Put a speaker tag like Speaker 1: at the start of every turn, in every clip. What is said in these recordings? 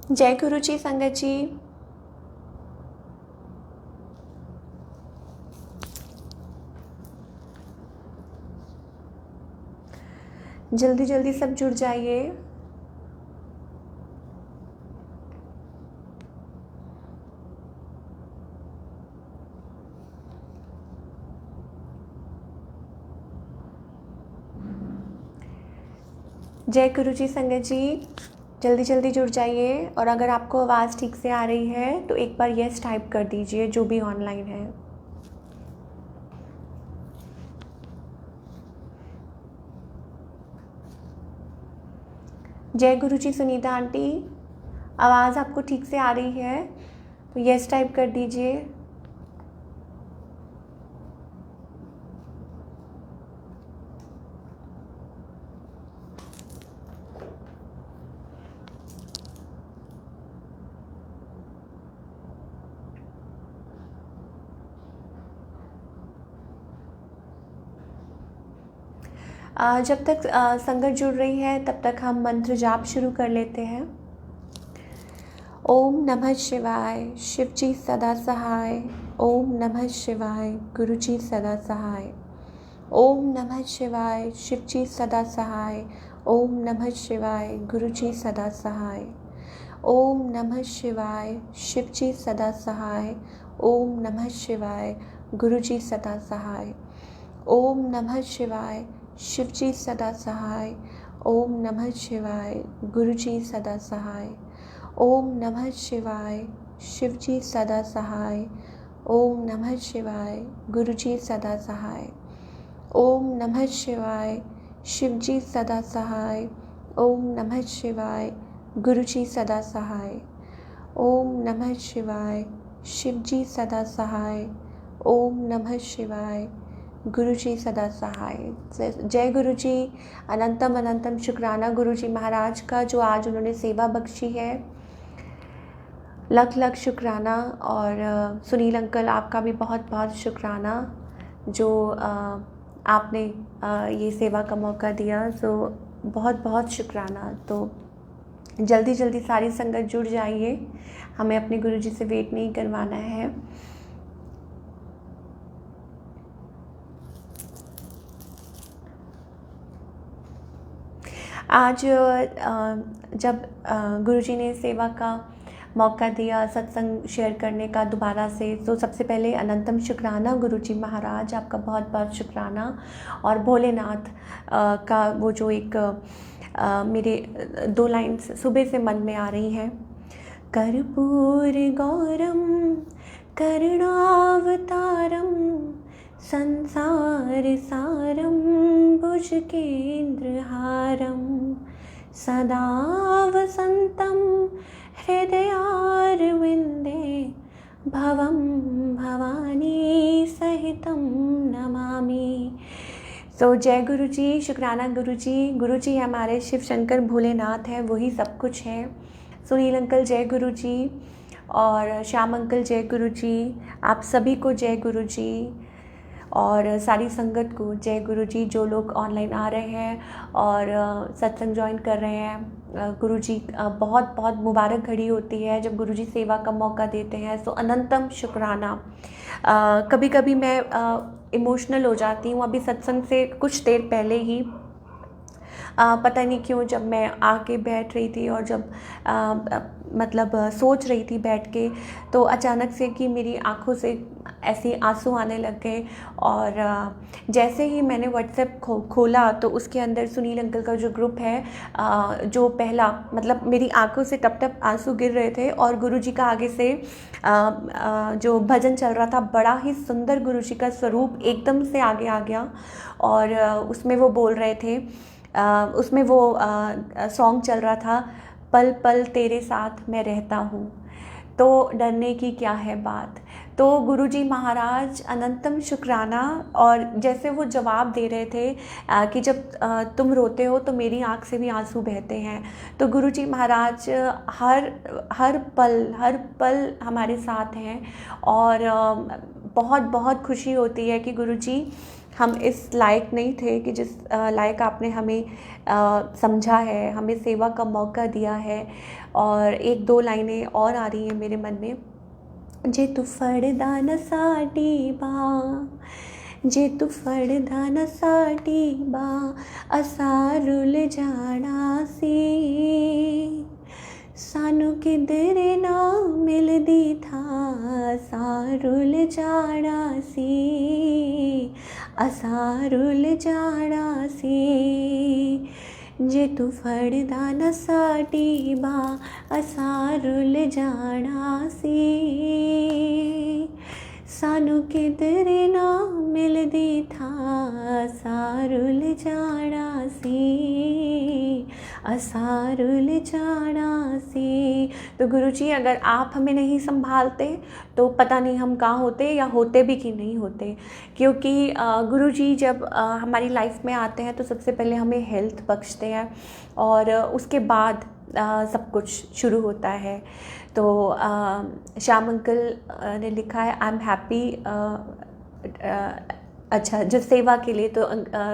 Speaker 1: जय गुरु जी संगत जी। जल्दी जल्दी सब जुड़ जाइए। जय गुरु जी संगत जी, जल्दी जल्दी जुड़ जाइए। और अगर आपको आवाज़ ठीक से आ रही है तो एक बार यस टाइप कर दीजिए, जो भी ऑनलाइन है। जय गुरु जी सुनीता आंटी, आवाज़ आपको ठीक से आ रही है तो यस टाइप कर दीजिए। जब तक संगत जुड़ रही है तब तक हम मंत्र जाप शुरू कर लेते हैं। ओम नमः शिवाय, शिव जी सदा सहाय। ओम नमः शिवाय, गुरु जी सदा सहाय। ओम नमः शिवाय, शिव जी सदा सहाय। ओम नमः शिवाय, गुरु जी सदा सहाय। ओम नमः शिवाय, शिव जी सदा सहाय। ओम नमः शिवाय, गुरु जी सदा सहाय। ओम नमः शिवाय, शिव जी सदा सहाय। ओम नमः शिवाय, गुरु जी सदा सहाय। ओम नमः शिवाय, शिव जी सदा सहाय। ओम नमः शिवाय, गुरु जी सदा सहाय। ओम नमः शिवाय, शिव जी सदा सहाय। ओम नमः शिवाय, गुरु जी सदा सहाय। ओम नमः शिवाय, शिव जी सदा सहाय। ओम नमः शिवाय, गुरु जी सदा सहाय। जय गुरु जी, अनंतम अनंतम शुक्राना गुरु जी महाराज का, जो आज उन्होंने सेवा बख्शी है। लख लख शुक्राना। और सुनील अंकल, आपका भी बहुत बहुत शुक्राना, जो आपने ये सेवा का मौका दिया। सो बहुत बहुत शुक्राना। तो जल्दी जल्दी सारी संगत जुड़ जाइए, हमें अपने गुरु जी से वेट नहीं करवाना है। आज जब गुरुजी ने सेवा का मौका दिया, सत्संग शेयर करने का दोबारा से, तो सबसे पहले अनंतम शुक्राना गुरुजी महाराज, आपका बहुत बहुत शुक्राना। और भोलेनाथ का वो जो एक मेरे 2 लाइन्स सुबह से मन में आ रही हैं। कर्पूर गौरम करुणावतारम संसार सारम भुजगेन्द्रहारम सदा वसन्तं हृदयारविन्दे भवं भवानी सहितं नमामि। तो जय गुरु जी, शुक्राना गुरु जी हमारे शिव शंकर भोलेनाथ हैं, वही सब कुछ है। सुनील अंकल जय गुरु जी, और श्याम अंकल जय गुरु जी, आप सभी को जय गुरु जी, और सारी संगत को जय गुरु जी। जो लोग ऑनलाइन आ रहे हैं और सत्संग ज्वाइन कर रहे हैं, गुरु जी बहुत बहुत मुबारक घड़ी होती है जब गुरु जी सेवा का मौका देते हैं। सो अनंतम शुक्राना। कभी कभी मैं इमोशनल हो जाती हूँ। अभी सत्संग से कुछ देर पहले ही पता नहीं क्यों, जब मैं आके बैठ रही थी और जब मतलब सोच रही थी बैठ के, तो अचानक से कि मेरी आँखों से ऐसे आंसू आने लग गए। और जैसे ही मैंने व्हाट्सएप खोला तो उसके अंदर सुनील अंकल का जो ग्रुप है, जो पहला मतलब मेरी आंखों से टप टप आंसू गिर रहे थे, और गुरुजी का आगे से जो भजन चल रहा था, बड़ा ही सुंदर गुरुजी का स्वरूप एकदम से आगे आ गया। और उसमें वो बोल रहे थे, उसमें वो सॉन्ग चल रहा था, पल पल तेरे साथ मैं रहता हूँ, तो डरने की क्या है बात। तो गुरुजी महाराज अनंतम शुक्राना। और जैसे वो जवाब दे रहे थे कि जब तुम रोते हो तो मेरी आँख से भी आंसू बहते हैं। तो गुरुजी महाराज हर पल हमारे साथ हैं। और बहुत बहुत खुशी होती है कि गुरुजी हम इस लायक नहीं थे कि जिस लायक आपने हमें समझा है, हमें सेवा का मौका दिया है। और एक दो लाइनें और आ रही हैं मेरे मन में। जे तू फड़दा न साडी बां, जे तू फड़दा न साडी बां, असां रुल जाना सी। सानू किधरे ना मिलदी थां, असां रुल जाना सी, असां रुल जाना सी। जे तू फड़दा न साडी बां, असां रुल जाना सी। सानू किधरे ना मिलदी थां, असां रुल जाना सी, असां रुल जाना सी। तो गुरुजी अगर आप हमें नहीं संभालते तो पता नहीं हम कहाँ होते, या होते भी कि नहीं होते। क्योंकि गुरुजी जब हमारी लाइफ में आते हैं तो सबसे पहले हमें हेल्थ बख्शते हैं, और उसके बाद सब कुछ शुरू होता है। तो श्याम अंकल ने लिखा है आई एम हैप्पी, अच्छा जो सेवा के लिए। तो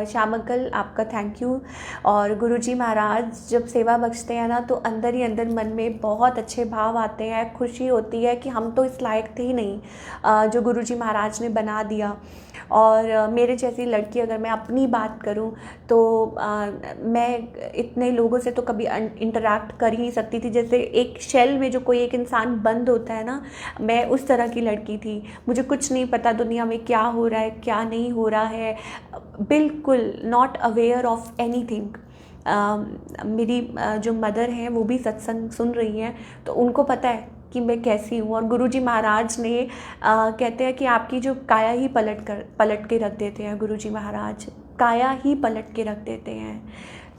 Speaker 1: श्याम अंकल आपका थैंक यू। और गुरुजी महाराज जब सेवा बख्शते हैं ना तो अंदर ही अंदर मन में बहुत अच्छे भाव आते हैं, खुशी होती है कि हम तो इस लायक थे ही नहीं जो गुरुजी महाराज ने बना दिया। और मेरे जैसी लड़की अगर मैं अपनी बात करूं तो मैं इतने लोगों से तो कभी इंटरैक्ट कर ही नहीं सकती थी। जैसे एक शेल में जो कोई एक इंसान बंद होता है ना, मैं उस तरह की लड़की थी। मुझे कुछ नहीं पता दुनिया में क्या हो रहा है क्या नहीं हो रहा है, बिल्कुल नॉट अवेयर ऑफ एनीथिंग। मेरी जो मदर हैं वो भी सत्संग सुन रही हैं, तो उनको पता है कि मैं कैसी हूँ। और गुरुजी महाराज ने कहते हैं कि आपकी जो काया ही पलट के रख देते हैं। गुरुजी महाराज काया ही पलट के रख देते हैं।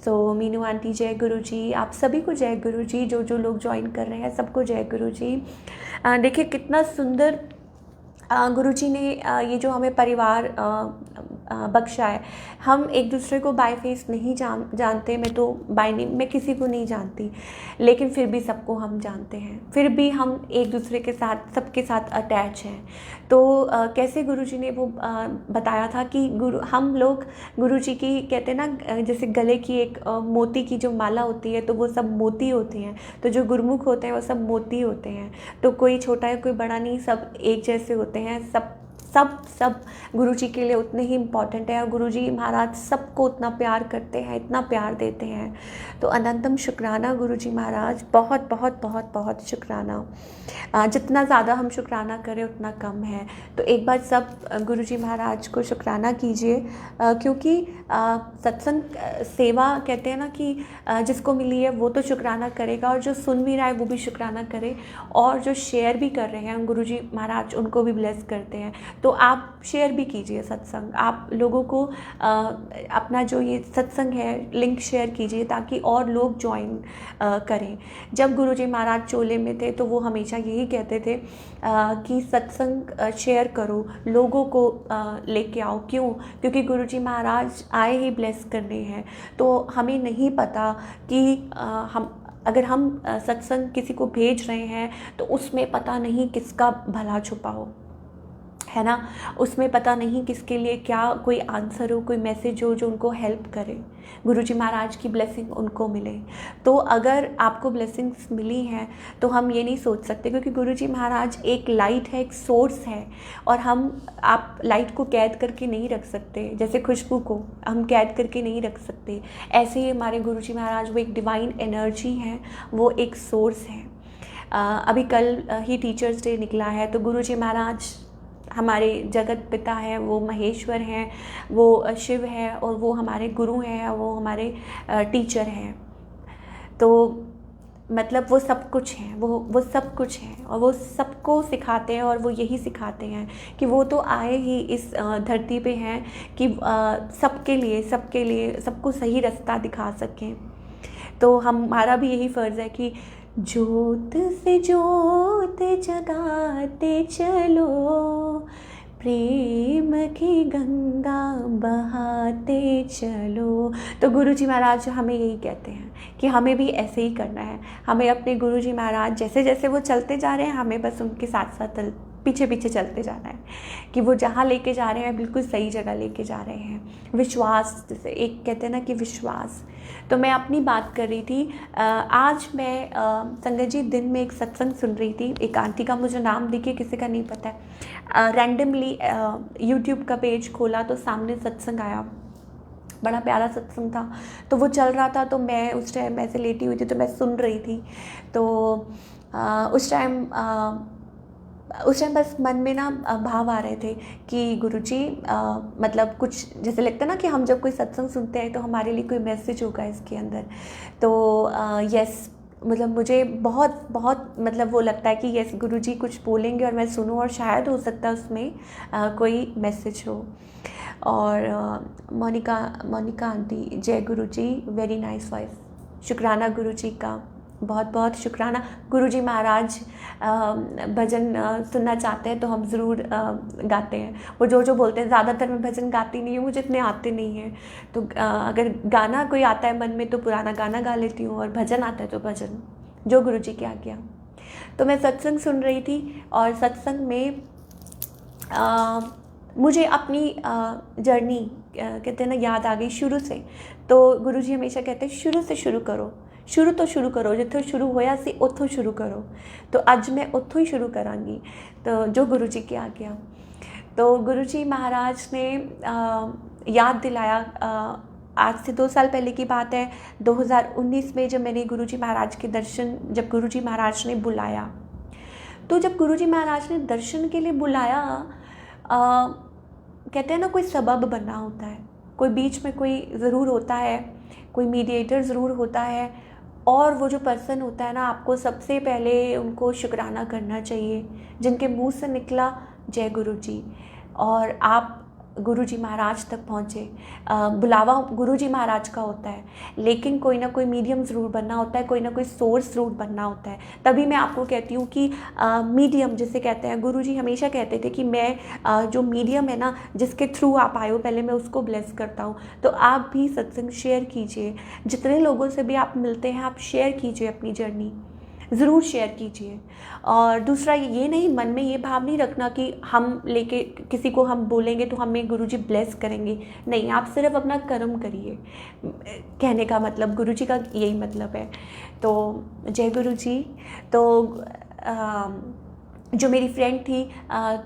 Speaker 1: सो मीनू आंटी जय गुरुजी, आप सभी को जय गुरुजी, जो जो लोग ज्वाइन कर रहे हैं सबको जय गुरुजी। देखिए कितना सुंदर गुरुजी ने ये जो हमें परिवार बख्शा है। हम एक दूसरे को बाय फेस नहीं जानते, मैं तो बाय नेम मैं किसी को नहीं जानती, लेकिन फिर भी सबको हम जानते हैं, फिर भी हम एक दूसरे के साथ सबके साथ अटैच हैं। तो कैसे गुरुजी ने वो बताया था कि हम लोग गुरुजी की कहते हैं ना, जैसे गले की एक मोती की जो माला होती है तो वो सब मोती होती हैं, तो जो गुरुमुख होते हैं वो सब मोती होते हैं। तो कोई छोटा है कोई बड़ा नहीं, सब एक जैसे होते हैं। सब गुरुजी के लिए उतने ही इम्पॉर्टेंट है, और गुरुजी महाराज सबको उतना प्यार करते हैं, इतना प्यार देते हैं। तो अनंतम शुक्राना गुरुजी महाराज, बहुत बहुत बहुत बहुत शुक्राना। जितना ज़्यादा हम शुक्राना करें उतना कम है। तो एक बार सब गुरुजी महाराज को शुक्राना कीजिए, क्योंकि सत्संग सेवा कहते हैं ना कि जिसको मिली है वो तो शुक्राना करेगा, और जो सुन भी रहा है वो भी शुक्राना करे, और जो शेयर भी कर रहे हैं गुरुजी महाराज उनको भी ब्लेस करते हैं। तो आप शेयर भी कीजिए सत्संग, आप लोगों को अपना जो ये सत्संग है लिंक शेयर कीजिए ताकि और लोग ज्वाइन करें। जब गुरुजी महाराज चोले में थे तो वो हमेशा यही कहते थे कि सत्संग शेयर करो, लोगों को लेके आओ। क्यों? क्योंकि गुरुजी महाराज आए ही ब्लेस करने हैं। तो हमें नहीं पता कि अगर हम सत्संग किसी को भेज रहे हैं तो उसमें पता नहीं किसका भला छुपा हो, है ना। उसमें पता नहीं किसके लिए क्या कोई आंसर हो, कोई मैसेज हो जो उनको हेल्प करे, गुरुजी महाराज की ब्लेसिंग उनको मिले। तो अगर आपको ब्लेसिंग्स मिली हैं तो हम ये नहीं सोच सकते, क्योंकि गुरुजी महाराज एक लाइट है, एक सोर्स है, और आप लाइट को कैद करके नहीं रख सकते। जैसे खुशबू को हम कैद करके नहीं रख सकते, ऐसे ही हमारे गुरुजी महाराज वो एक डिवाइन एनर्जी है, वो एक सोर्स है। अभी कल ही टीचर्स डे निकला है, तो गुरुजी महाराज हमारे जगत पिता हैं, वो महेश्वर हैं, वो शिव है, और वो हमारे गुरु हैं, वो हमारे टीचर हैं। तो मतलब वो सब कुछ हैं, वो सब कुछ हैं, और वो सबको सिखाते हैं, और वो यही सिखाते हैं कि वो तो आए ही इस धरती पे हैं कि सबके लिए सबको सही रास्ता दिखा सकें। तो हमारा भी यही फ़र्ज़ है कि ज्योत से ज्योत जगाते चलो, प्रेम की गंगा बहाते चलो। तो गुरुजी महाराज हमें यही कहते हैं कि हमें भी ऐसे ही करना है। हमें अपने गुरुजी महाराज जैसे जैसे वो चलते जा रहे हैं, हमें बस उनके साथ साथ पीछे पीछे चलते जाना है कि वो जहाँ लेके जा रहे हैं बिल्कुल सही जगह लेके जा रहे हैं। विश्वास, जैसे एक कहते हैं ना कि विश्वास। तो मैं अपनी बात कर रही थी। आज मैं संगत जी दिन में एक सत्संग सुन रही थी। एक आंटी का मुझे नाम देखिए, किसी का नहीं पता है। रैंडमली यूट्यूब का पेज खोला तो सामने सत्संग आया, बड़ा प्यारा सत्संग था। तो वो चल रहा था, तो मैं उस टाइम ऐसे लेटी हुई थी तो मैं सुन रही थी। तो उस टाइम बस मन में ना भाव आ रहे थे कि गुरुजी मतलब कुछ जैसे लगता है ना कि हम जब कोई सत्संग सुनते हैं तो हमारे लिए कोई मैसेज होगा इसके अंदर। तो यस, मतलब मुझे बहुत बहुत मतलब वो लगता है कि यस गुरुजी कुछ बोलेंगे और मैं सुनूं और शायद हो सकता है उसमें कोई मैसेज हो। और मोनिका आंटी, जय गुरुजी, वेरी नाइस वॉइस। शुक्राना गुरुजी का, बहुत बहुत शुक्राना। गुरुजी महाराज भजन सुनना चाहते हैं तो हम ज़रूर गाते हैं। वो जो बोलते हैं, ज़्यादातर मैं भजन गाती नहीं हूँ, मुझे इतने आते नहीं हैं। तो अगर गाना कोई आता है मन में तो पुराना गाना गा लेती हूँ, और भजन आता है तो भजन, जो गुरुजी की आज्ञा। तो मैं सत्संग सुन रही थी और सत्संग में मुझे अपनी जर्नी कहते हैं ना याद आ गई शुरू से। तो गुरुजी हमेशा कहते हैं शुरू से शुरू करो, शुरू करो, जिथों शुरू होया सी उथों शुरू करो। तो आज मैं उथों ही शुरू करांगी, तो जो गुरुजी की आज्ञा। तो गुरुजी महाराज ने याद दिलाया, आज से 2 साल पहले की बात है, 2019 में जब मैंने गुरुजी महाराज के दर्शन, जब गुरुजी महाराज ने बुलाया, तो जब गुरुजी महाराज ने दर्शन के लिए बुलाया, कहते हैं ना कोई सबब बनना होता है, कोई बीच में कोई ज़रूर होता है, कोई मीडिएटर ज़रूर होता है। और वो जो पर्सन होता है ना, आपको सबसे पहले उनको शुक्राना करना चाहिए जिनके मुंह से निकला जय गुरुजी, और आप गुरुजी महाराज तक पहुँचे। बुलावा गुरुजी महाराज का होता है, लेकिन कोई ना कोई मीडियम ज़रूर बनना होता है, कोई ना कोई सोर्स ज़रूर बनना होता है। तभी मैं आपको कहती हूँ कि मीडियम जिसे कहते हैं, गुरुजी हमेशा कहते थे कि मैं जो मीडियम है ना, जिसके थ्रू आप आए हो, पहले मैं उसको ब्लेस करता हूँ। तो आप भी सत्संग शेयर कीजिए, जितने लोगों से भी आप मिलते हैं आप शेयर कीजिए, अपनी जर्नी ज़रूर शेयर कीजिए। और दूसरा ये नहीं, मन में ये भाव नहीं रखना कि हम लेके किसी को हम बोलेंगे तो हमें गुरुजी ब्लेस करेंगे। नहीं, आप सिर्फ अपना कर्म करिए, कहने का मतलब गुरुजी का यही मतलब है। तो जय गुरुजी। तो जो मेरी फ्रेंड थी,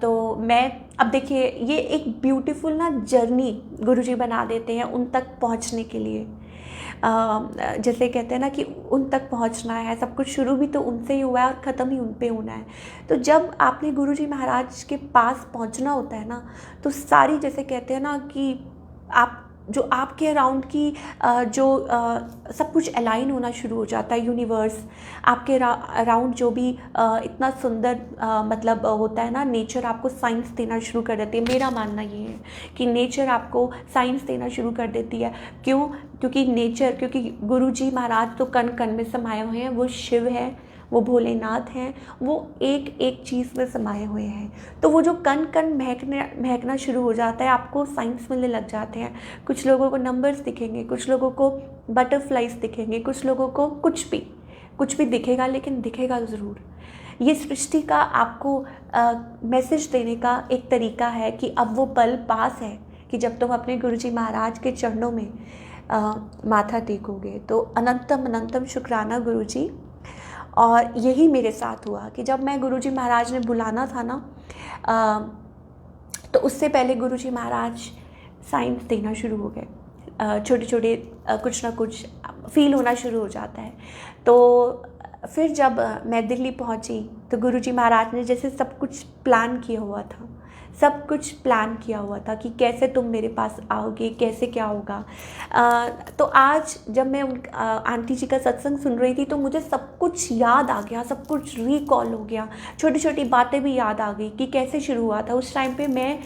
Speaker 1: तो मैं अब देखिए ये एक ब्यूटीफुल ना जर्नी गुरुजी बना देते हैं उन तक पहुंचने के लिए। जैसे कहते हैं ना कि उन तक पहुंचना है, सब कुछ शुरू भी तो उनसे ही हुआ है और ख़त्म ही उन पे होना है। तो जब आपने गुरुजी महाराज के पास पहुंचना होता है ना, तो सारी जैसे कहते हैं ना कि आप जो आपके अराउंड की सब कुछ अलाइन होना शुरू हो जाता है। यूनिवर्स आपके अराउंड जो भी इतना सुंदर मतलब होता है ना, नेचर आपको साइंस देना शुरू कर देती है। मेरा मानना ये है कि नेचर आपको साइंस देना शुरू कर देती है। क्यों? क्योंकि गुरुजी महाराज तो कण कण में समाये हुए हैं। वो शिव है, वो भोलेनाथ हैं, वो एक एक चीज़ में समाये हुए हैं। तो वो जो कण कण महकना शुरू हो जाता है, आपको साइंस मिलने लग जाते हैं। कुछ लोगों को नंबर्स दिखेंगे, कुछ लोगों को बटरफ्लाइज दिखेंगे, कुछ लोगों को कुछ भी दिखेगा, लेकिन दिखेगा ज़रूर। ये सृष्टि का आपको मैसेज देने का एक तरीका है कि अब वो पल पास है कि जब तुम अपने गुरुजी महाराज के चरणों में माथा टेकोगे। तो अनंतम शुक्राना गुरुजी। और यही मेरे साथ हुआ कि जब मैं गुरुजी महाराज ने बुलाना था ना, तो उससे पहले गुरुजी महाराज साइंस देना शुरू हो गए। छोटे छोटे कुछ ना कुछ फील होना शुरू हो जाता है। तो फिर जब मैं दिल्ली पहुंची तो गुरुजी महाराज ने जैसे सब कुछ प्लान किया हुआ था कि कैसे तुम मेरे पास आओगे, कैसे क्या होगा। तो आज जब मैं आंटी जी का सत्संग सुन रही थी तो मुझे सब कुछ याद आ गया, सब कुछ रिकॉल हो गया, छोटी छोटी बातें भी याद आ गई कि कैसे शुरू हुआ था। उस टाइम पे मैं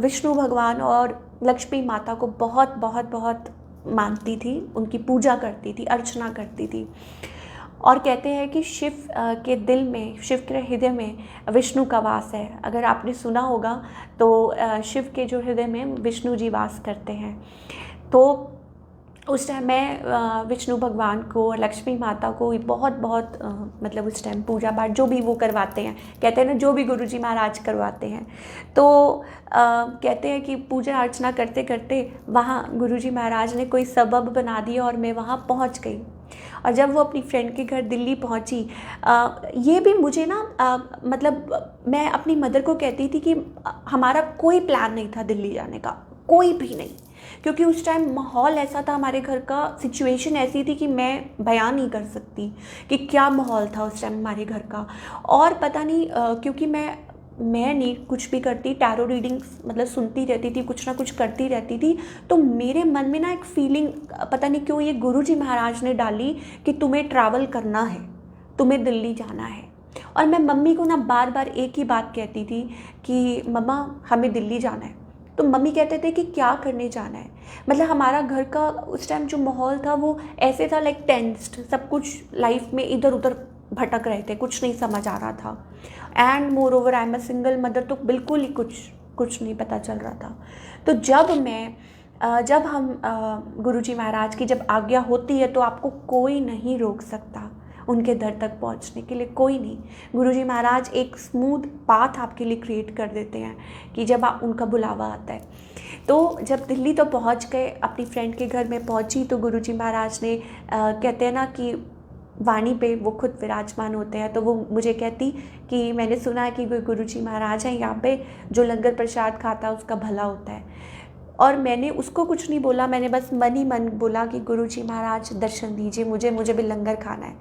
Speaker 1: विष्णु भगवान और लक्ष्मी माता को बहुत बहुत बहुत मानती थी, उनकी पूजा करती थी, अर्चना करती थी। और कहते हैं कि शिव के दिल में, शिव के हृदय में विष्णु का वास है। अगर आपने सुना होगा तो शिव के जो हृदय में विष्णु जी वास करते हैं। तो उस टाइम मैं विष्णु भगवान को और लक्ष्मी माता को बहुत बहुत मतलब उस टाइम पूजा पाठ जो भी वो करवाते हैं, कहते हैं ना जो भी गुरुजी महाराज करवाते हैं, तो कहते हैं कि पूजा अर्चना करते करते वहाँ गुरुजी महाराज ने कोई सबब बना दिया और मैं वहाँ पहुँच गई। और जब वो अपनी फ्रेंड के घर दिल्ली पहुँची, ये भी मुझे ना मतलब मैं अपनी मदर को कहती थी कि हमारा कोई प्लान नहीं था दिल्ली जाने का, कोई भी नहीं, क्योंकि उस टाइम माहौल ऐसा था हमारे घर का, सिचुएशन ऐसी थी कि मैं बयान नहीं कर सकती कि क्या माहौल था उस टाइम हमारे घर का। और पता नहीं क्योंकि मैं नहीं कुछ भी करती, टैरो रीडिंग्स मतलब सुनती रहती थी, कुछ ना कुछ करती रहती थी, तो मेरे मन में ना एक फीलिंग पता नहीं क्यों ये गुरुजी महाराज ने डाली कि तुम्हें ट्रैवल करना है, तुम्हें दिल्ली जाना है। और मैं मम्मी को ना बार बार एक ही बात कहती थी कि मम्मा हमें दिल्ली जाना है। तो मम्मी कहते थे कि क्या करने जाना है, मतलब हमारा घर का उस टाइम जो माहौल था वो ऐसे था लाइक टेंस्ड, सब कुछ लाइफ में इधर उधर भटक रहे थे, कुछ नहीं समझ आ रहा था। And more over I am a single mother, तो बिल्कुल ही कुछ नहीं पता चल रहा था। तो जब हम गुरुजी महाराज की जब आज्ञा होती है तो आपको कोई नहीं रोक सकता उनके दर तक पहुंचने के लिए, कोई नहीं। गुरुजी महाराज एक स्मूथ पाथ आपके लिए क्रिएट कर देते हैं कि जब आप उनका बुलावा आता है। तो जब दिल्ली तो पहुंच गए, अपनी फ्रेंड के घर में पहुंची, तो गुरुजी महाराज ने कहते हैं ना कि वाणी पे वो खुद विराजमान होते हैं, तो वो मुझे कहती कि मैंने सुना है कि गुरुजी महाराज हैं यहाँ पे, जो लंगर प्रसाद खाता है उसका भला होता है। और मैंने उसको कुछ नहीं बोला, मैंने बस मन ही मन बोला कि गुरुजी महाराज दर्शन दीजिए मुझे भी लंगर खाना है।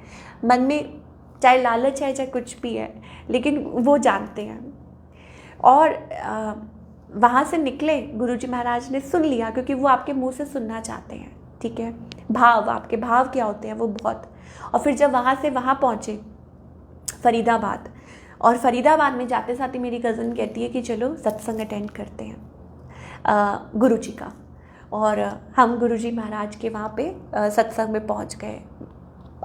Speaker 1: मन में चाहे लालच है चाहे कुछ भी है, लेकिन वो जानते हैं। और वहाँ से निकले, गुरुजी महाराज ने सुन लिया, क्योंकि वो आपके मुंह से सुनना चाहते हैं, ठीक है, आपके भाव क्या होते हैं वो बहुत। और फिर जब वहाँ से वहाँ पहुँचे फरीदाबाद, और फरीदाबाद में जाते साथ ही मेरी कज़न कहती है कि चलो सत्संग अटेंड करते हैं गुरुजी का। और हम गुरुजी महाराज के वहाँ पे सत्संग में पहुँच गए।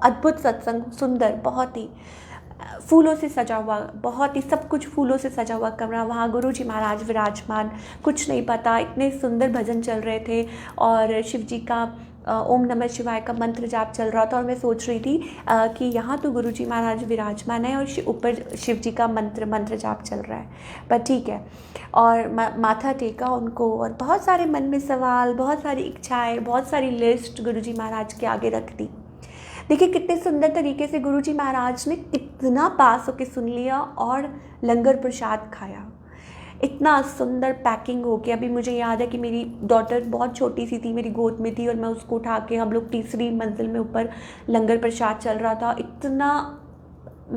Speaker 1: अद्भुत सत्संग, सुंदर, बहुत ही फूलों से सजा हुआ, बहुत ही सब कुछ फूलों से सजा हुआ कमरा, वहाँ गुरुजी महाराज विराजमान, कुछ नहीं पता, इतने सुंदर भजन चल रहे थे और शिव जी का ओम नमः शिवाय का मंत्र जाप चल रहा था। और मैं सोच रही थी कि यहाँ तो गुरुजी महाराज विराजमान है और ऊपर शिव जी का मंत्र जाप चल रहा है, पर ठीक है। और माथा टेका उनको, और बहुत सारे मन में सवाल, बहुत सारी इच्छाएं, बहुत सारी लिस्ट गुरुजी महाराज के आगे रख दी। देखिए कितने सुंदर तरीके से गुरुजी महाराज ने इतना पास होकर सुन लिया और लंगर प्रसाद खाया। इतना सुंदर पैकिंग हो गया। अभी मुझे याद है कि मेरी डॉटर बहुत छोटी सी थी, मेरी गोद में थी, और मैं उसको उठा के, हम लोग तीसरी मंजिल में ऊपर लंगर प्रसाद चल रहा था। इतना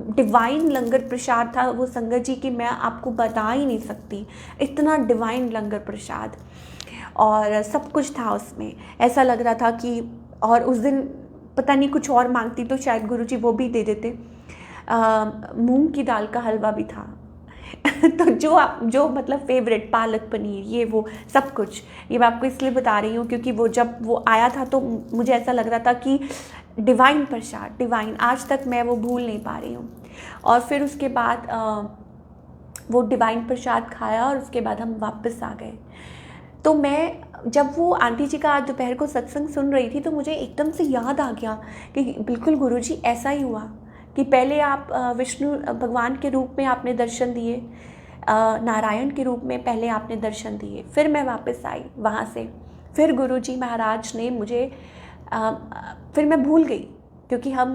Speaker 1: डिवाइन लंगर प्रसाद था वो संगत जी की मैं आपको बता ही नहीं सकती, इतना डिवाइन लंगर प्रसाद, और सब कुछ था उसमें। ऐसा लग रहा था कि, और उस दिन पता नहीं कुछ और मांगती तो शायद गुरुजी वो भी दे देते। मूंग की दाल का हलवा भी था तो जो मतलब फेवरेट, पालक पनीर, ये वो सब कुछ, ये मैं आपको इसलिए बता रही हूँ क्योंकि वो जब वो आया था तो मुझे ऐसा लग रहा था कि डिवाइन प्रसाद, डिवाइन, आज तक मैं वो भूल नहीं पा रही हूँ। और फिर उसके बाद वो डिवाइन प्रसाद खाया और उसके बाद हम वापस आ गए। तो मैं जब वो आंटी जी का आज दोपहर को सत्संग सुन रही थी तो मुझे एकदम से याद आ गया कि बिल्कुल गुरुजी ऐसा ही हुआ कि पहले आप विष्णु भगवान के रूप में आपने दर्शन दिए, नारायण के रूप में पहले आपने दर्शन दिए, फिर मैं वापस आई वहाँ से, फिर गुरुजी महाराज ने मुझे फिर मैं भूल गई, क्योंकि हम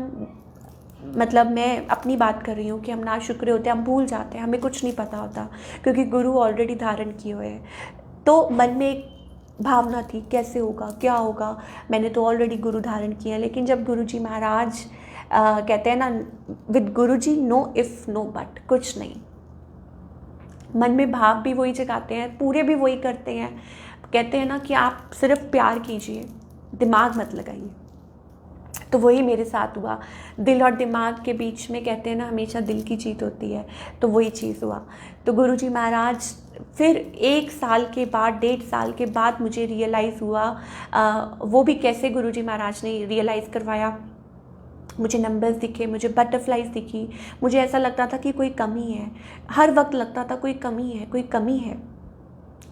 Speaker 1: मतलब मैं अपनी बात कर रही हूँ कि हम ना शुक्र होते हैं, हम भूल जाते हैं, हमें कुछ नहीं पता होता क्योंकि गुरु ऑलरेडी धारण किए हुए हैं। तो मन में एक भावना थी कैसे होगा, क्या होगा, मैंने तो ऑलरेडी गुरु धारण किया। लेकिन जब गुरुजी महाराज कहते हैं ना, with Guruji no if no but, कुछ नहीं, मन में भाव भी वही जगाते हैं, पूरे भी वही करते हैं। कहते हैं ना कि आप सिर्फ प्यार कीजिए, दिमाग मत लगाइए। तो वही मेरे साथ हुआ, दिल और दिमाग के बीच में कहते हैं ना हमेशा दिल की जीत होती है, तो वही चीज़ हुआ। तो गुरुजी महाराज फिर 1 साल के बाद, 1.5 साल के बाद मुझे रियलाइज़ हुआ, वो भी कैसे गुरुजी महाराज ने रियलाइज़ करवाया। मुझे नंबर्स दिखे, मुझे बटरफ्लाइज दिखी, मुझे ऐसा लगता था कि कोई कमी है, हर वक्त लगता था कोई कमी है, कोई कमी है।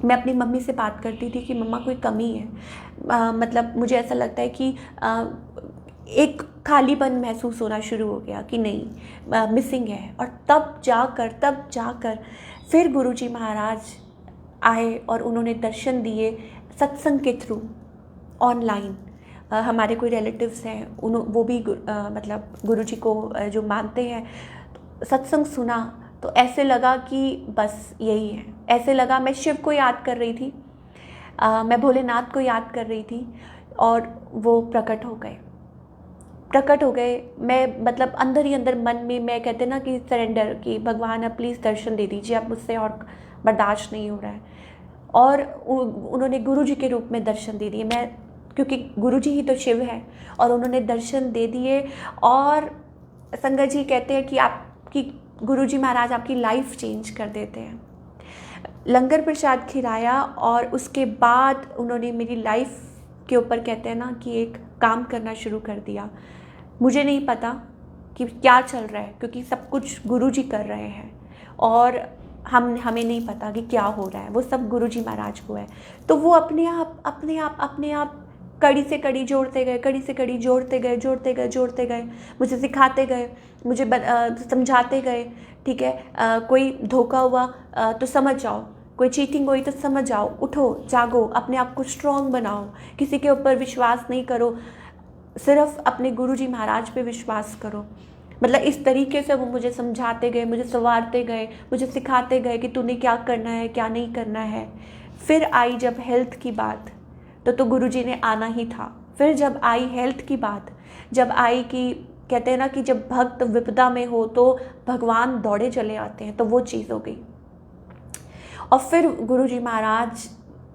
Speaker 1: मैं अपनी मम्मी से बात करती थी कि मम्मा कोई कमी है, मतलब मुझे ऐसा लगता है कि एक खालीपन महसूस होना शुरू हो गया कि नहीं मिसिंग है। और तब जाकर फिर गुरुजी महाराज आए और उन्होंने दर्शन दिए सत्संग के थ्रू ऑनलाइन। हमारे कोई रिलेटिव्स हैं वो भी मतलब गुरुजी को जो मानते हैं, सत्संग सुना तो ऐसे लगा कि बस यही है। ऐसे लगा मैं शिव को याद कर रही थी, मैं भोलेनाथ को याद कर रही थी और वो प्रकट हो गए। मैं मतलब अंदर ही अंदर मन में मैं कहते ना कि सरेंडर, कि भगवान अब प्लीज़ दर्शन दे दीजिए, अब मुझसे और बर्दाश्त नहीं हो रहा है। और उन्होंने गुरुजी के रूप में दर्शन दे दिए। मैं क्योंकि गुरुजी ही तो शिव है, और उन्होंने दर्शन दे दिए। और संगत जी कहते हैं कि आपकी गुरुजी महाराज आपकी लाइफ चेंज कर देते हैं। लंगर प्रसाद खिलाया और उसके बाद उन्होंने मेरी लाइफ के ऊपर कहते हैं ना कि एक काम करना शुरू कर दिया। मुझे नहीं पता कि क्या चल रहा है, क्योंकि सब कुछ गुरुजी कर रहे हैं और हमें नहीं पता कि क्या हो रहा है, वो सब गुरुजी महाराज को है। तो वो अपने आप कड़ी से कड़ी जोड़ते गए, मुझे सिखाते गए, मुझे समझाते गए। ठीक है, कोई धोखा हुआ तो समझ जाओ, कोई चीटिंग हुई तो समझ जाओ, उठो जागो, अपने आप को स्ट्रॉन्ग बनाओ, किसी के ऊपर विश्वास नहीं करो, सिर्फ अपने गुरुजी महाराज पे विश्वास करो। मतलब इस तरीके से वो मुझे समझाते गए, मुझे संवारते गए, मुझे सिखाते गए कि तूने क्या करना है, क्या नहीं करना है। फिर आई जब हेल्थ की बात, तो गुरुजी ने आना ही था। फिर जब आई हेल्थ की बात, जब आई कि कहते हैं ना कि जब भक्त विपदा में हो तो भगवान दौड़े चले आते हैं, तो वो चीज़ हो गई। और फिर गुरुजी महाराज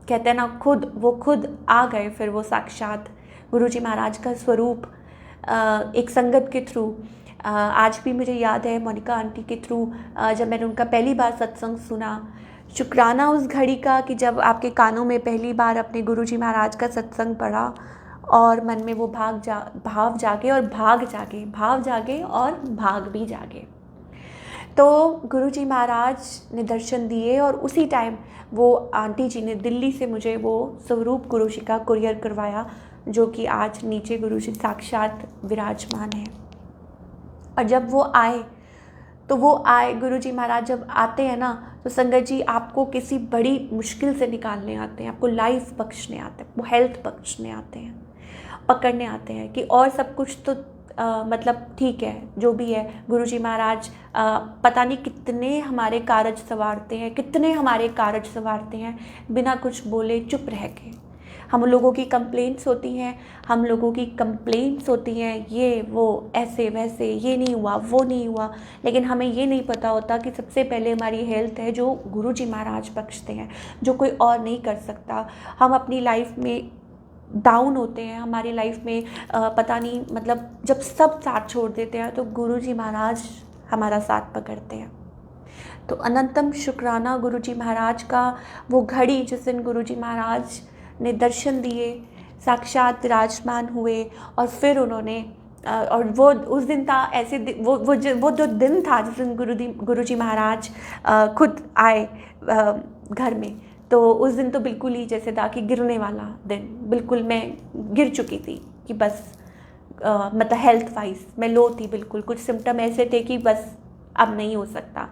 Speaker 1: कहते हैं ना खुद आ गए। फिर वो साक्षात गुरुजी महाराज का स्वरूप एक संगत के थ्रू, आज भी मुझे याद है मोनिका आंटी के थ्रू जब मैंने उनका पहली बार सत्संग सुना, शुक्राना उस घड़ी का कि जब आपके कानों में पहली बार अपने गुरुजी महाराज का सत्संग पढ़ा और मन में वो भाव जागे और भाग भी जागे। तो गुरुजी महाराज ने दर्शन दिए और उसी टाइम वो आंटी जी ने दिल्ली से मुझे वो स्वरूप गुरुजी का कुरियर करवाया, जो कि आज नीचे गुरुजी साक्षात विराजमान है। और जब वो आए गुरुजी महाराज जब आते हैं ना, तो संगत जी आपको किसी बड़ी मुश्किल से निकालने आते हैं, आपको लाइफ बख्शने आते हैं, वो हेल्थ बख्शने आते हैं, पकड़ने आते हैं कि और सब कुछ तो मतलब ठीक है जो भी है। गुरुजी महाराज पता नहीं कितने हमारे कारज संवारते हैं बिना कुछ बोले, चुप रह के। हम लोगों की कंप्लेंट्स होती हैं, ये वो ऐसे वैसे, ये नहीं हुआ वो नहीं हुआ, लेकिन हमें ये नहीं पता होता कि सबसे पहले हमारी हेल्थ है जो गुरुजी महाराज बख्शते हैं, जो कोई और नहीं कर सकता। हम अपनी लाइफ में डाउन होते हैं, हमारी लाइफ में पता नहीं मतलब जब सब साथ छोड़ देते हैं तो गुरुजी महाराज हमारा साथ पकड़ते हैं। तो अनंतम शुक्राना गुरुजी महाराज का वो घड़ी जिस दिन गुरुजी महाराज ने दर्शन दिए, साक्षात विराजमान हुए। और फिर उन्होंने और वो उस दिन था ऐसे वो जो दिन था जिस दिन गुरुजी महाराज खुद आए घर में, तो उस दिन तो बिल्कुल ही जैसे था कि गिरने वाला दिन, बिल्कुल मैं गिर चुकी थी कि बस मतलब हेल्थ वाइज मैं लो थी बिल्कुल। कुछ सिम्टम ऐसे थे कि बस अब नहीं हो सकता।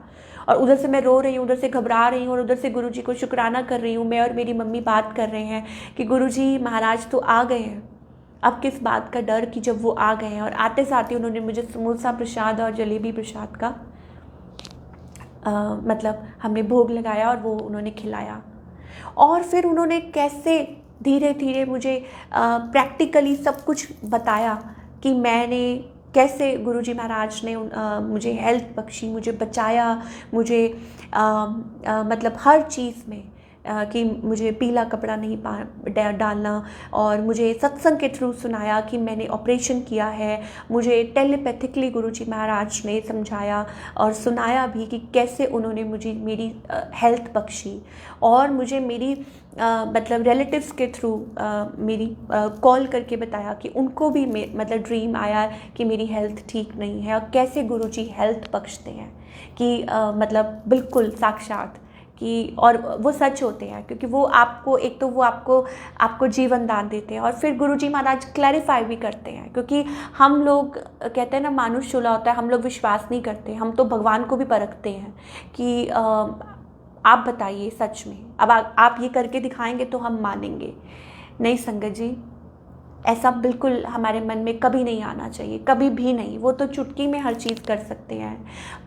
Speaker 1: और उधर से मैं रो रही हूँ, उधर से घबरा रही हूँ और उधर से गुरुजी को शुक्राना कर रही हूँ। मैं और मेरी मम्मी बात कर रहे हैं कि गुरुजी महाराज तो आ गए हैं, अब किस बात का डर कि जब वो आ गए हैं। और आते साथ ही उन्होंने मुझे समोसा प्रसाद और जलेबी प्रसाद का मतलब हमने भोग लगाया और वो उन्होंने खिलाया। और फिर उन्होंने कैसे धीरे धीरे मुझे प्रैक्टिकली सब कुछ बताया कि मैंने कैसे गुरुजी महाराज ने मुझे हेल्थ बख्शी, मुझे बचाया, मुझे मतलब हर चीज़ में कि मुझे पीला कपड़ा नहीं डालना, और मुझे सत्संग के थ्रू सुनाया कि मैंने ऑपरेशन किया है। मुझे टेलीपैथिकली गुरुजी महाराज ने समझाया और सुनाया भी कि कैसे उन्होंने मुझे मेरी हेल्थ बख्शी। और मुझे मेरी मतलब रिलेटिव्स के थ्रू मेरी कॉल करके बताया कि उनको भी मतलब ड्रीम आया कि मेरी हेल्थ ठीक नहीं है, और कैसे गुरुजी हेल्थ बख्शते हैं कि मतलब बिल्कुल साक्षात कि, और वो सच होते हैं क्योंकि वो आपको, एक तो वो आपको जीवन दान देते हैं और फिर गुरुजी महाराज क्लैरिफाई भी करते हैं, क्योंकि हम लोग कहते हैं ना मानुष चूल्हा होता है, हम लोग विश्वास नहीं करते, हम तो भगवान को भी परखते हैं कि आप बताइए सच में, अब आप ये करके दिखाएंगे तो हम मानेंगे। नहीं संगत जी, ऐसा बिल्कुल हमारे मन में कभी नहीं आना चाहिए, कभी भी नहीं। वो तो चुटकी में हर चीज़ कर सकते हैं,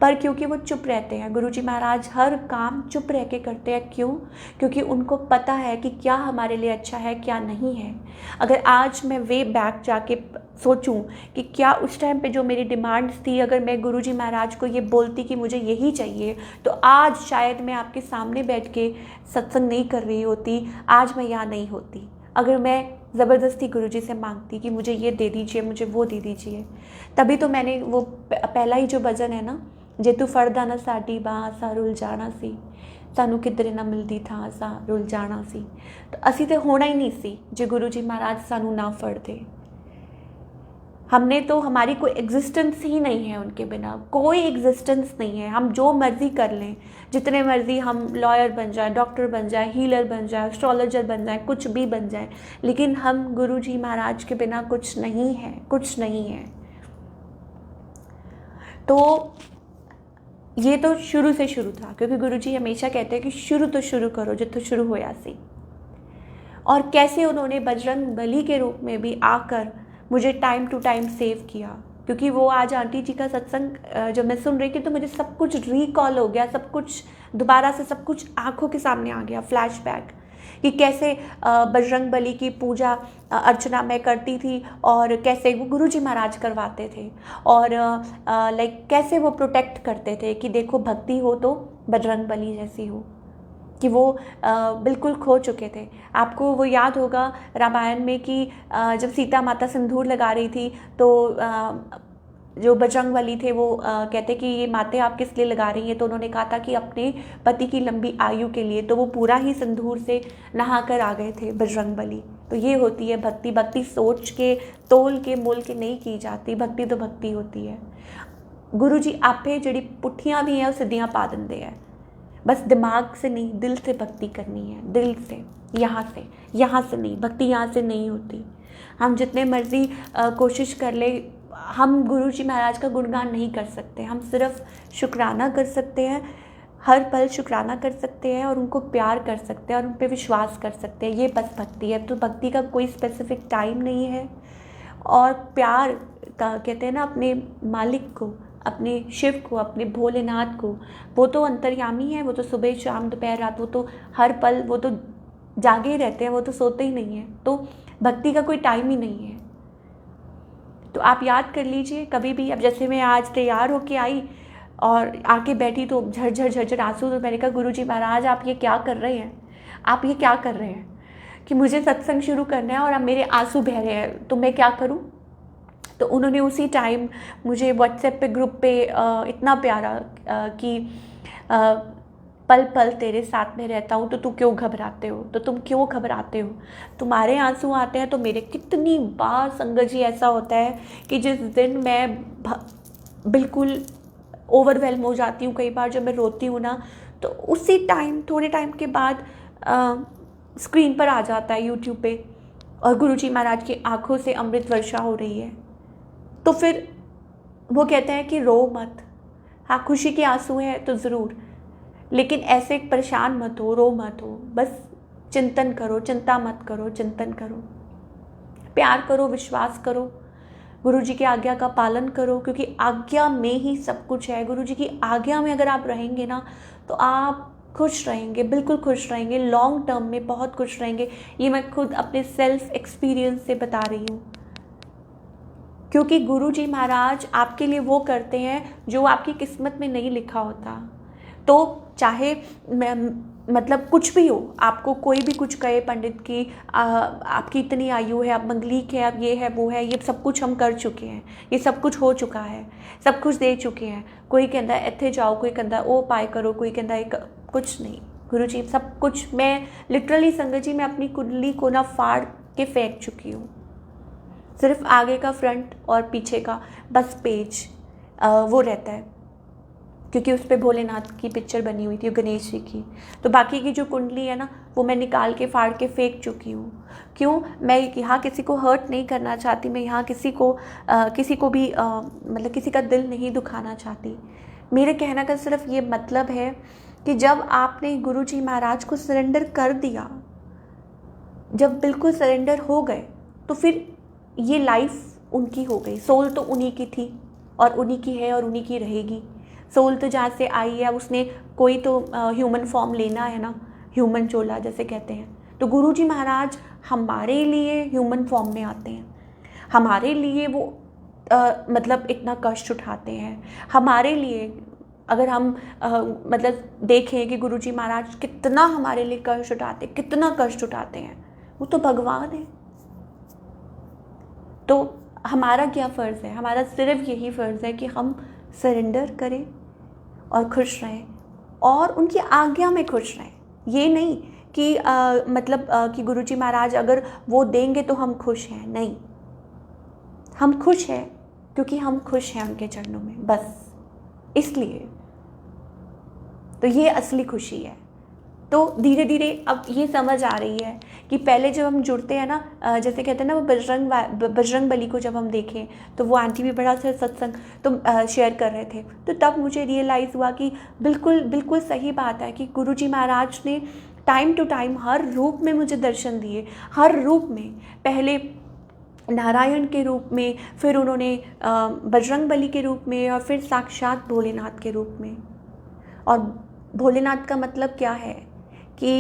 Speaker 1: पर क्योंकि वो चुप रहते हैं, गुरुजी महाराज हर काम चुप रह के करते हैं। क्यों? क्योंकि उनको पता है कि क्या हमारे लिए अच्छा है, क्या नहीं है। अगर आज मैं वे बैक जाके सोचूं कि क्या उस टाइम पे जो मेरी डिमांड्स थी, अगर मैं गुरुजी महाराज को ये बोलती कि मुझे यही चाहिए, तो आज शायद मैं आपके सामने बैठ के सत्संग नहीं कर रही होती, आज मैं यहाँ नहीं होती। अगर मैं ज़बरदस्ती गुरुजी से मांगती कि मुझे ये दे दीजिए, मुझे वो दे दीजिए, तभी तो मैंने वो पहला ही जो भजन है ना, जे तू फड़दा ना साडी बांह सा रुल जाना सी, सानू किधरे ना मिलती था सा रुल जाना सी। तो असी तो होना ही नहीं सी जे गुरुजी महाराज सानू ना फड़दे। हमने तो, हमारी कोई एग्जिस्टेंस ही नहीं है उनके बिना, कोई एग्जिस्टेंस नहीं है। हम जो मर्ज़ी कर लें, जितने मर्ज़ी हम लॉयर बन जाए, डॉक्टर बन जाए, हीलर बन जाए, एस्ट्रोलॉजर बन जाए, कुछ भी बन जाए, लेकिन हम गुरुजी महाराज के बिना कुछ नहीं है, कुछ नहीं है। तो ये तो शुरू से शुरू था, क्योंकि गुरुजी हमेशा कहते हैं कि शुरू तो शुरू करो जितो शुरू होया सी। और कैसे उन्होंने बजरंग बली के रूप में भी आकर मुझे टाइम टू टाइम सेव किया, क्योंकि वो आज आंटी जी का सत्संग जब मैं सुन रही थी तो मुझे सब कुछ रिकॉल हो गया, सब कुछ दोबारा से सब कुछ आंखों के सामने आ गया, फ्लैशबैक, कि कैसे बजरंग बली की पूजा अर्चना मैं करती थी और कैसे वो गुरुजी महाराज करवाते थे, और लाइक कैसे वो प्रोटेक्ट करते थे कि देखो भक्ति हो तो बजरंग बली जैसी हो, कि वो बिल्कुल खो चुके थे। आपको वो याद होगा रामायण में कि जब सीता माता सिंदूर लगा रही थी तो जो बजरंगबली थे वो कहते कि ये माते आप किस लिए लगा रही हैं, तो उन्होंने कहा था कि अपने पति की लंबी आयु के लिए, तो वो पूरा ही सिंदूर से नहा कर आ गए थे बजरंगबली। तो ये होती है भक्ति। भक्ति सोच के, तोल के, मोल के नहीं की जाती, भक्ति तो भक्ति होती है। गुरु जी आपे जड़ी पुट्ठियाँ भी हैं वो सीधियाँ पा देंगे हैं, बस दिमाग से नहीं, दिल से भक्ति करनी है, दिल से, यहाँ से नहीं, भक्ति यहाँ से नहीं होती। हम जितने मर्जी कोशिश कर ले, हम गुरु जी महाराज का गुणगान नहीं कर सकते, हम सिर्फ शुक्राना कर सकते हैं, हर पल शुक्राना कर सकते हैं और उनको प्यार कर सकते हैं और उन पर विश्वास कर सकते हैं। ये बस भक्ति है। तो भक्ति का कोई स्पेसिफिक टाइम नहीं है। और प्यार का कहते हैं ना, अपने मालिक को, अपने शिव को, अपने भोलेनाथ को, वो तो अंतर्यामी है, वो तो सुबह शाम दोपहर रात, वो तो हर पल, वो तो जागे ही रहते हैं, वो तो सोते ही नहीं हैं। तो भक्ति का कोई टाइम ही नहीं है। तो आप याद कर लीजिए कभी भी, अब जैसे मैं आज तैयार होके आई और आके बैठी तो झरझर झरझर आंसू, तो मैंने कहा गुरुजी महाराज आप ये क्या कर रहे हैं, आप ये क्या कर रहे हैं कि मुझे सत्संग शुरू करना है और अब मेरे आंसू बह रहे हैं, तो मैं क्या करूं। तो उन्होंने उसी टाइम मुझे व्हाट्सएप पे ग्रुप पे इतना प्यारा कि पल पल तेरे साथ में रहता हूँ तो तू क्यों घबराते हो, तो तुम क्यों घबराते हो, तुम्हारे आंसू आते हैं तो मेरे। कितनी बार संगत जी ऐसा होता है कि जिस दिन मैं बिल्कुल ओवरवेल्म हो जाती हूँ, कई बार जब मैं रोती हूँ ना, तो उसी टाइम, थोड़े टाइम के बाद स्क्रीन पर आ जाता है यूट्यूब पे और गुरुजी महाराज की आंखों से अमृत वर्षा हो रही है। तो फिर वो कहते हैं कि रो मत, हाँ खुशी के आंसू हैं तो ज़रूर, लेकिन ऐसे परेशान मत हो, रो मत हो, बस चिंतन करो, चिंता मत करो, चिंतन करो, प्यार करो, विश्वास करो, गुरुजी की आज्ञा का पालन करो, क्योंकि आज्ञा में ही सब कुछ है। गुरुजी की आज्ञा में अगर आप रहेंगे ना तो आप खुश रहेंगे, बिल्कुल खुश रहेंगे, लॉन्ग टर्म में बहुत खुश रहेंगे। ये मैं खुद अपने सेल्फ एक्सपीरियंस से बता रही हूँ, क्योंकि गुरुजी महाराज आपके लिए वो करते हैं जो आपकी किस्मत में नहीं लिखा होता। तो चाहे मतलब कुछ भी हो, आपको कोई भी कुछ कहे, पंडित की आपकी इतनी आयु है, आप मंगलीक है, आप ये है वो है, ये सब कुछ हम कर चुके हैं, ये सब कुछ हो चुका है, सब कुछ दे चुके हैं। कोई कहता है इत्थे जाओ, कोई कहता है ओ पाए करो, कोई कहता है कुछ नहीं। गुरुजी सब कुछ, मैं लिटरली संगत जी मैं अपनी कुंडली को ना फाड़ के फेंक चुकी हूँ। सिर्फ आगे का फ्रंट और पीछे का बस पेज वो रहता है। क्योंकि उस पर भोलेनाथ की पिक्चर बनी हुई थी, गणेश जी की। तो बाकी की जो कुंडली है ना, वो मैं निकाल के फाड़ के फेंक चुकी हूँ। क्यों? मैं यहाँ किसी को हर्ट नहीं करना चाहती, मैं यहाँ किसी को भी मतलब किसी का दिल नहीं दुखाना चाहती। मेरे कहने का सिर्फ ये मतलब है कि जब आपने गुरुजी महाराज को सरेंडर कर दिया, जब बिल्कुल सरेंडर हो गए, तो फिर ये लाइफ उनकी हो गई। सोल तो उन्हीं की थी और उन्हीं की है और उन्हीं की रहेगी। सोल तो जहाँ से आई है, उसने कोई तो ह्यूमन फॉर्म लेना है ना, ह्यूमन चोला जैसे कहते हैं। तो गुरुजी महाराज हमारे लिए ह्यूमन फॉर्म में आते हैं, हमारे लिए वो मतलब इतना कष्ट उठाते हैं हमारे लिए। अगर हम मतलब देखें कि गुरुजी महाराज कितना हमारे लिए कष्ट उठाते, कितना कष्ट उठाते हैं, वो तो भगवान है। तो हमारा क्या फ़र्ज़ है? हमारा सिर्फ यही फ़र्ज़ है कि हम सरेंडर करें और खुश रहें और उनकी आज्ञा में खुश रहें। ये नहीं कि मतलब कि गुरुजी महाराज अगर वो देंगे तो हम खुश हैं, नहीं। हम खुश हैं क्योंकि हम खुश हैं उनके चरणों में, बस इसलिए। तो ये असली खुशी है। तो धीरे धीरे अब ये समझ आ रही है कि पहले जब हम जुड़ते हैं ना, जैसे कहते हैं ना, वो बजरंग बली को जब हम देखें तो वो आंटी भी बड़ा सा सत्संग तो शेयर कर रहे थे, तो तब मुझे रियलाइज़ हुआ कि बिल्कुल बिल्कुल सही बात है कि गुरुजी महाराज ने टाइम टू टाइम हर रूप में मुझे दर्शन दिए, हर रूप में। पहले नारायण के रूप में, फिर उन्होंने बजरंग बली के रूप में, और फिर साक्षात भोलेनाथ के रूप में। और भोलेनाथ का मतलब क्या है कि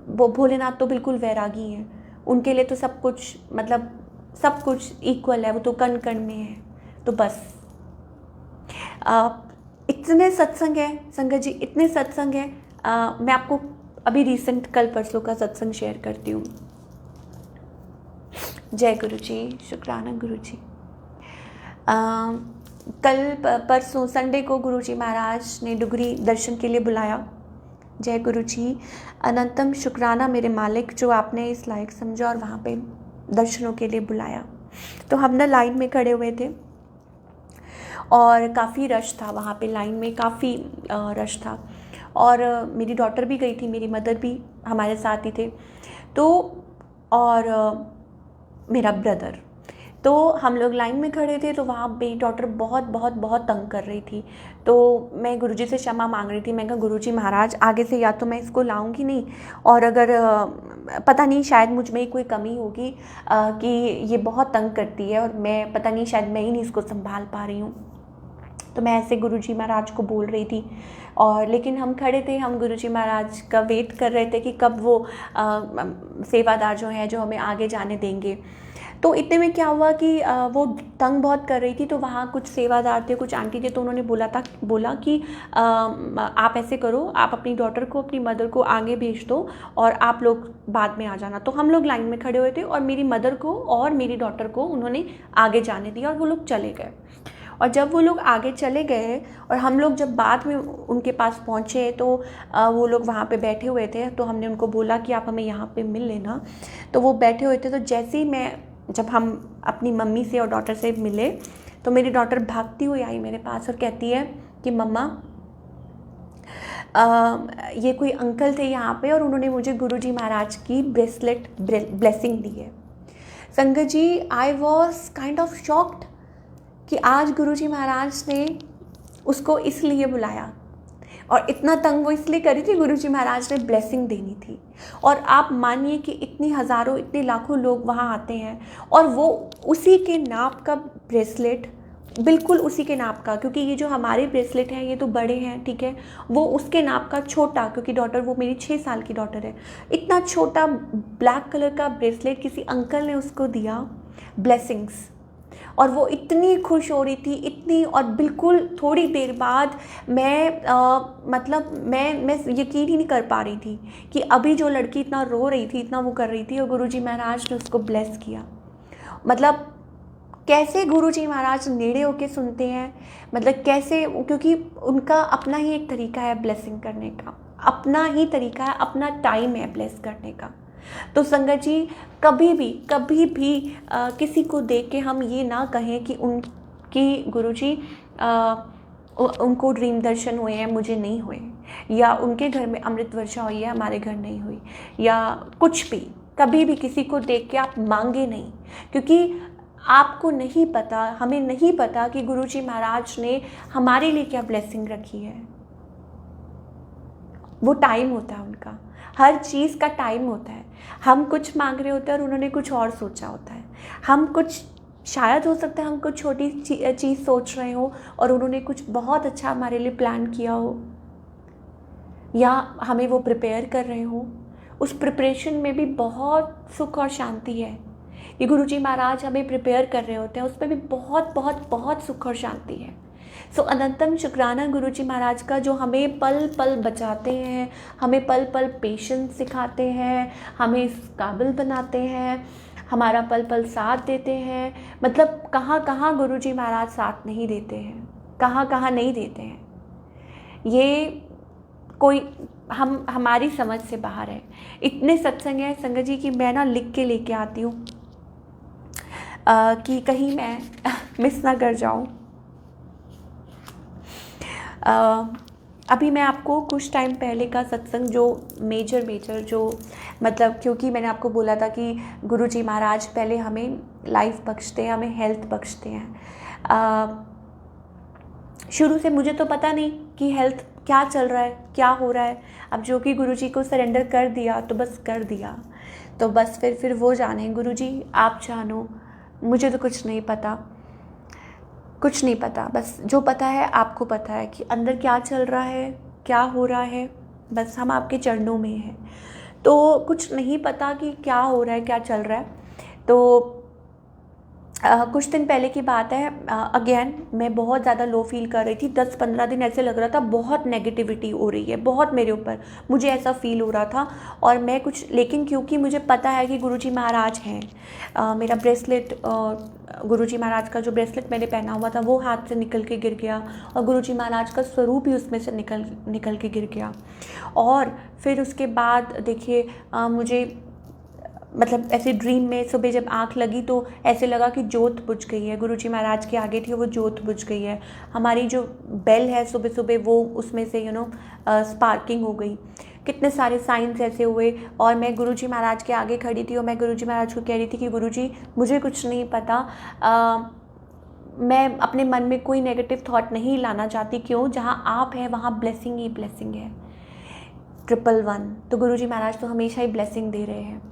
Speaker 1: वो भोलेनाथ तो बिल्कुल वैरागी हैं, उनके लिए तो सब कुछ मतलब सब कुछ इक्वल है, वो तो कण कण में है। तो बस इतने सत्संग है संगत जी, इतने सत्संग है। मैं आपको अभी रिसेंट कल परसों का सत्संग शेयर करती हूँ। जय गुरु जी, शुक्राना गुरु जी। कल परसों संडे को गुरुजी महाराज ने डुगरी दर्शन के लिए बुलाया। जय गुरु जी, अनंतम शुक्राना मेरे मालिक जो आपने इस लायक समझा और वहाँ पे दर्शनों के लिए बुलाया। तो हम ना लाइन में खड़े हुए थे और काफ़ी रश था वहाँ पे, लाइन में काफ़ी रश था। और मेरी डॉटर भी गई थी, मेरी मदर भी हमारे साथ ही थे, तो और मेरा ब्रदर। तो हम लोग लाइन में खड़े थे, तो वहाँ मेरी डॉटर बहुत बहुत बहुत तंग कर रही थी। तो मैं गुरुजी से क्षमा मांग रही थी। मैं कहा गुरुजी महाराज आगे से या तो मैं इसको लाऊंगी नहीं, और अगर पता नहीं शायद मुझ में कोई कमी होगी कि ये बहुत तंग करती है और मैं पता नहीं शायद मैं ही नहीं इसको संभाल पा रही हूँ। तो मैं ऐसे गुरुजी महाराज को बोल रही थी। और लेकिन हम खड़े थे, हम गुरुजी महाराज का वेट कर रहे थे कि कब वो सेवादार जो हैं जो हमें आगे जाने देंगे। तो इतने में क्या हुआ कि वो तंग बहुत कर रही थी। तो वहाँ कुछ सेवादार थे, कुछ आंटी थे, तो उन्होंने बोला कि आप ऐसे करो, आप अपनी डॉटर को, अपनी मदर को आगे भेज दो और आप लोग बाद में आ जाना। तो हम लोग लाइन में खड़े हुए थे और मेरी मदर को और मेरी डॉटर को उन्होंने आगे जाने दिया और वो लोग चले गए। और जब वो लोग आगे चले गए और हम लोग जब बाद में उनके पास पहुँचे, तो वो लोग वहाँ पे बैठे हुए थे। तो हमने उनको बोला कि आप हमें यहाँ पे मिल लेना। तो वो बैठे हुए थे। तो जैसे ही जब हम अपनी मम्मी से और डॉटर से मिले, तो मेरी डॉटर भागती हुई आई मेरे पास और कहती है कि मम्मा ये कोई अंकल थे यहाँ पे और उन्होंने मुझे गुरुजी महाराज की ब्रेसलेट ब्लेसिंग दी है। संगत जी, I was kind of shocked कि आज गुरुजी महाराज ने उसको इसलिए बुलाया, और इतना तंग वो इसलिए करी थी, गुरुजी महाराज ने ब्लेसिंग देनी थी। और आप मानिए कि इतनी हज़ारों, इतने लाखों लोग वहाँ आते हैं और वो उसी के नाप का ब्रेसलेट, बिल्कुल उसी के नाप का, क्योंकि ये जो हमारे ब्रेसलेट हैं ये तो बड़े हैं, ठीक है, वो उसके नाप का छोटा, क्योंकि डॉटर वो मेरी 6 साल की डॉटर है, इतना छोटा ब्लैक कलर का ब्रेसलेट किसी अंकल ने उसको दिया, ब्लेसिंग्स। और वो इतनी खुश हो रही थी, इतनी, और बिल्कुल थोड़ी देर बाद मतलब मैं यकीन ही नहीं कर पा रही थी कि अभी जो लड़की इतना रो रही थी, इतना वो कर रही थी, और गुरुजी महाराज ने उसको ब्लेस किया। मतलब कैसे गुरुजी महाराज नेड़े होके सुनते हैं, मतलब कैसे, क्योंकि उनका अपना ही एक तरीका है ब्लेसिंग करने का, अपना ही तरीका है, अपना टाइम है ब्लेस करने का। तो संगत जी, कभी भी किसी को देख के हम ये ना कहें कि उनकी गुरुजी उनको ड्रीम दर्शन हुए हैं, मुझे नहीं हुए, या उनके घर में अमृत वर्षा हुई है, हमारे घर नहीं हुई, या कुछ भी। कभी भी किसी को देख के आप मांगे नहीं, क्योंकि आपको नहीं पता, हमें नहीं पता कि गुरुजी महाराज ने हमारे लिए क्या ब्लेसिंग रखी है। वो टाइम होता है उनका, हर चीज़ का टाइम होता है। हम कुछ मांग रहे होते हैं और उन्होंने कुछ और सोचा होता है। हम कुछ, शायद हो सकता है हम कुछ छोटी चीज़ सोच रहे हो और उन्होंने कुछ बहुत अच्छा हमारे लिए प्लान किया हो, या हमें वो प्रिपेयर कर रहे हो। उस प्रिपरेशन में भी बहुत सुख और शांति है। ये गुरुजी महाराज हमें प्रिपेयर कर रहे होते हैं, उसमें भी बहुत बहुत बहुत सुख और शांति है। सो अनंतम शुक्राना गुरुजी महाराज का, जो हमें पल पल बचाते हैं, हमें पल पल पेशेंस सिखाते हैं, हमें इस काबिल बनाते हैं, हमारा पल पल साथ देते हैं। मतलब कहाँ कहाँ गुरुजी महाराज साथ नहीं देते हैं, कहाँ कहाँ नहीं देते हैं। ये कोई हमारी समझ से बाहर है। इतने सत्संग हैं संगत जी की मैं ना लिख के लेके आती हूँ कि कहीं मैं मिस ना कर जाऊँ। अभी मैं आपको कुछ टाइम पहले का सत्संग जो मेजर जो मतलब, क्योंकि मैंने आपको बोला था कि गुरुजी महाराज पहले हमें लाइफ बख्शते हैं, हमें हेल्थ बख्शते हैं। शुरू से मुझे तो पता नहीं कि हेल्थ क्या चल रहा है, क्या हो रहा है। अब जो कि गुरुजी को सरेंडर कर दिया तो बस कर दिया, तो बस फिर वो जाने। गुरुजी आप जानो, मुझे तो कुछ नहीं पता, कुछ नहीं पता। बस जो पता है आपको पता है कि अंदर क्या चल रहा है, क्या हो रहा है। बस हम आपके चरणों में हैं। तो कुछ नहीं पता कि क्या हो रहा है, क्या चल रहा है। तो कुछ दिन पहले की बात है, अगेन मैं बहुत ज़्यादा लो फील कर रही थी। 10-15 दिन ऐसे लग रहा था बहुत नेगेटिविटी हो रही है, बहुत मेरे ऊपर, मुझे ऐसा फील हो रहा था। और मैं कुछ, लेकिन क्योंकि मुझे पता है कि गुरुजी महाराज हैं, मेरा ब्रेसलेट, गुरुजी महाराज का जो ब्रेसलेट मैंने पहना हुआ था वो हाथ से निकल के गिर गया, और गुरुजी महाराज का स्वरूप ही उसमें से निकल के गिर गया। और फिर उसके बाद देखिए मुझे मतलब ऐसे ड्रीम में सुबह जब आँख लगी तो ऐसे लगा कि जोत बुझ गई है। गुरुजी महाराज के आगे थी वो जोत बुझ गई है। हमारी जो बेल है सुबह सुबह वो उसमें से स्पार्किंग हो गई। कितने सारे साइंस ऐसे हुए, और मैं गुरुजी महाराज के आगे खड़ी थी और मैं गुरुजी महाराज को कह रही थी कि गुरुजी मुझे कुछ नहीं पता, मैं अपने मन में कोई नेगेटिव थॉट नहीं लाना चाहती। क्यों? जहाँ आप हैं वहाँ ब्लेसिंग ही ब्लेसिंग है, 111। तो गुरुजी महाराज तो हमेशा ही ब्लेसिंग दे रहे हैं।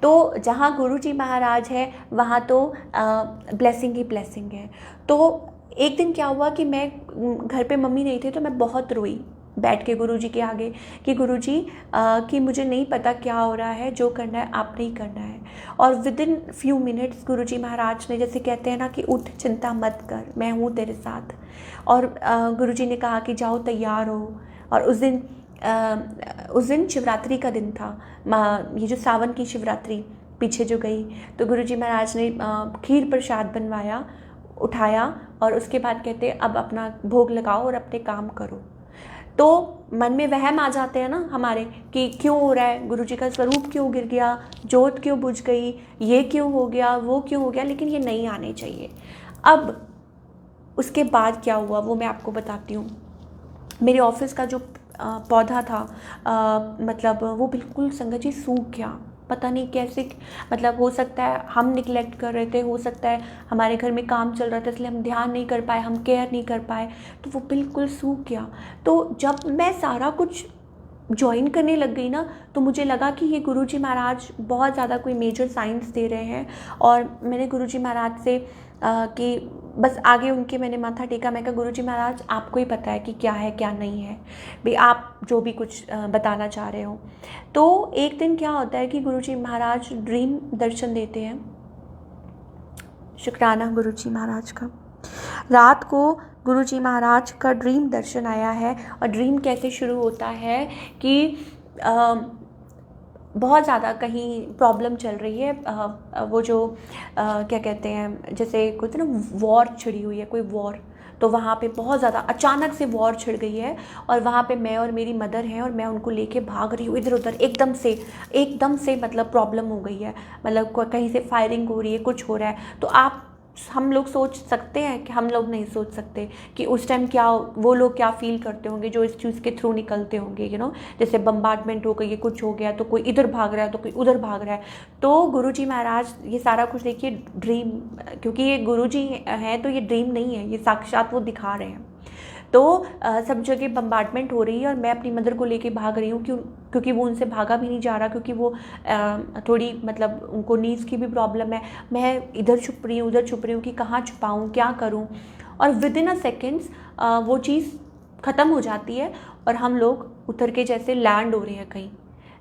Speaker 1: तो जहाँ गुरुजी महाराज है वहाँ तो ब्लेसिंग ही ब्लेसिंग है। तो एक दिन क्या हुआ कि मैं घर पे, मम्मी नहीं थे, तो मैं बहुत रोई बैठ के गुरुजी के आगे कि गुरुजी कि मुझे नहीं पता क्या हो रहा है, जो करना है आपने ही करना है। और विद इन फ्यू मिनट्स गुरुजी महाराज ने, जैसे कहते हैं ना कि उठ, चिंता मत कर, मैं हूँ तेरे साथ। और गुरुजी ने कहा कि जाओ तैयार हो। और उस दिन शिवरात्रि का दिन था, ये जो सावन की शिवरात्रि पीछे जो गई, तो गुरुजी महाराज ने खीर प्रसाद बनवाया, उठाया, और उसके बाद कहते अब अपना भोग लगाओ और अपने काम करो। तो मन में वहम आ जाते हैं ना हमारे कि क्यों हो रहा है, गुरुजी का स्वरूप क्यों गिर गया, जोत क्यों बुझ गई, ये क्यों हो गया, वो क्यों हो गया, लेकिन ये नहीं आने चाहिए। अब उसके बाद क्या हुआ वो मैं आपको बताती हूँ। मेरे ऑफिस का जो पौधा था, मतलब वो बिल्कुल संगत जी सूख गया। पता नहीं कैसे, मतलब हो सकता है हम निगलेक्ट कर रहे थे, हो सकता है हमारे घर में काम चल रहा था इसलिए हम ध्यान नहीं कर पाए, हम केयर नहीं कर पाए, तो वो बिल्कुल सूख गया। तो जब मैं सारा कुछ ज्वाइन करने लग गई ना, तो मुझे लगा कि ये गुरुजी महाराज बहुत ज़्यादा कोई मेजर साइंस दे रहे हैं। और मैंने गुरुजी महाराज से कि बस आगे उनके मैंने माथा टेका। मैं कहा गुरुजी महाराज आपको ही पता है कि क्या है क्या नहीं है, भाई आप जो भी कुछ बताना चाह रहे हो। तो एक दिन क्या होता है कि गुरुजी महाराज ड्रीम दर्शन देते हैं। शुक्राना गुरुजी महाराज का। रात को गुरुजी महाराज का ड्रीम दर्शन आया है। और ड्रीम कैसे शुरू होता है कि बहुत ज़्यादा कहीं प्रॉब्लम चल रही है, वो जो क्या कहते हैं, जैसे कुछ ना वॉर छिड़ी हुई है, कोई वॉर, तो वहाँ पे बहुत ज़्यादा अचानक से वॉर छिड़ गई है। और वहाँ पे मैं और मेरी मदर हैं और मैं उनको लेके भाग रही हूँ इधर उधर। एकदम से मतलब प्रॉब्लम हो गई है, मतलब कहीं से फायरिंग हो रही है, कुछ हो रहा है। तो आप हम लोग सोच सकते हैं कि हम लोग नहीं सोच सकते कि उस टाइम क्या वो लोग क्या फील करते होंगे जो इस चीज़ के थ्रू निकलते होंगे, जैसे बम्बार्डमेंट हो गई, ये कुछ हो गया तो कोई इधर भाग रहा है तो कोई उधर भाग रहा है। तो गुरुजी महाराज ये सारा कुछ देखिए ड्रीम, क्योंकि ये गुरुजी हैं तो ये ड्रीम नहीं है, ये साक्षात वो दिखा रहे हैं। तो सब जगह बम्बार्डमेंट हो रही है और मैं अपनी मदर को लेके भाग रही हूँ, क्योंकि वो उनसे भागा भी नहीं जा रहा, क्योंकि वो थोड़ी मतलब उनको नीज़ की भी प्रॉब्लम है। मैं इधर छुप रही हूँ, उधर छुप रही हूँ कि कहाँ छुपाऊँ, क्या करूँ। और विद इन अ सेकेंड्स वो चीज़ ख़त्म हो जाती है और हम लोग उतर के जैसे लैंड हो रहे हैं, कहीं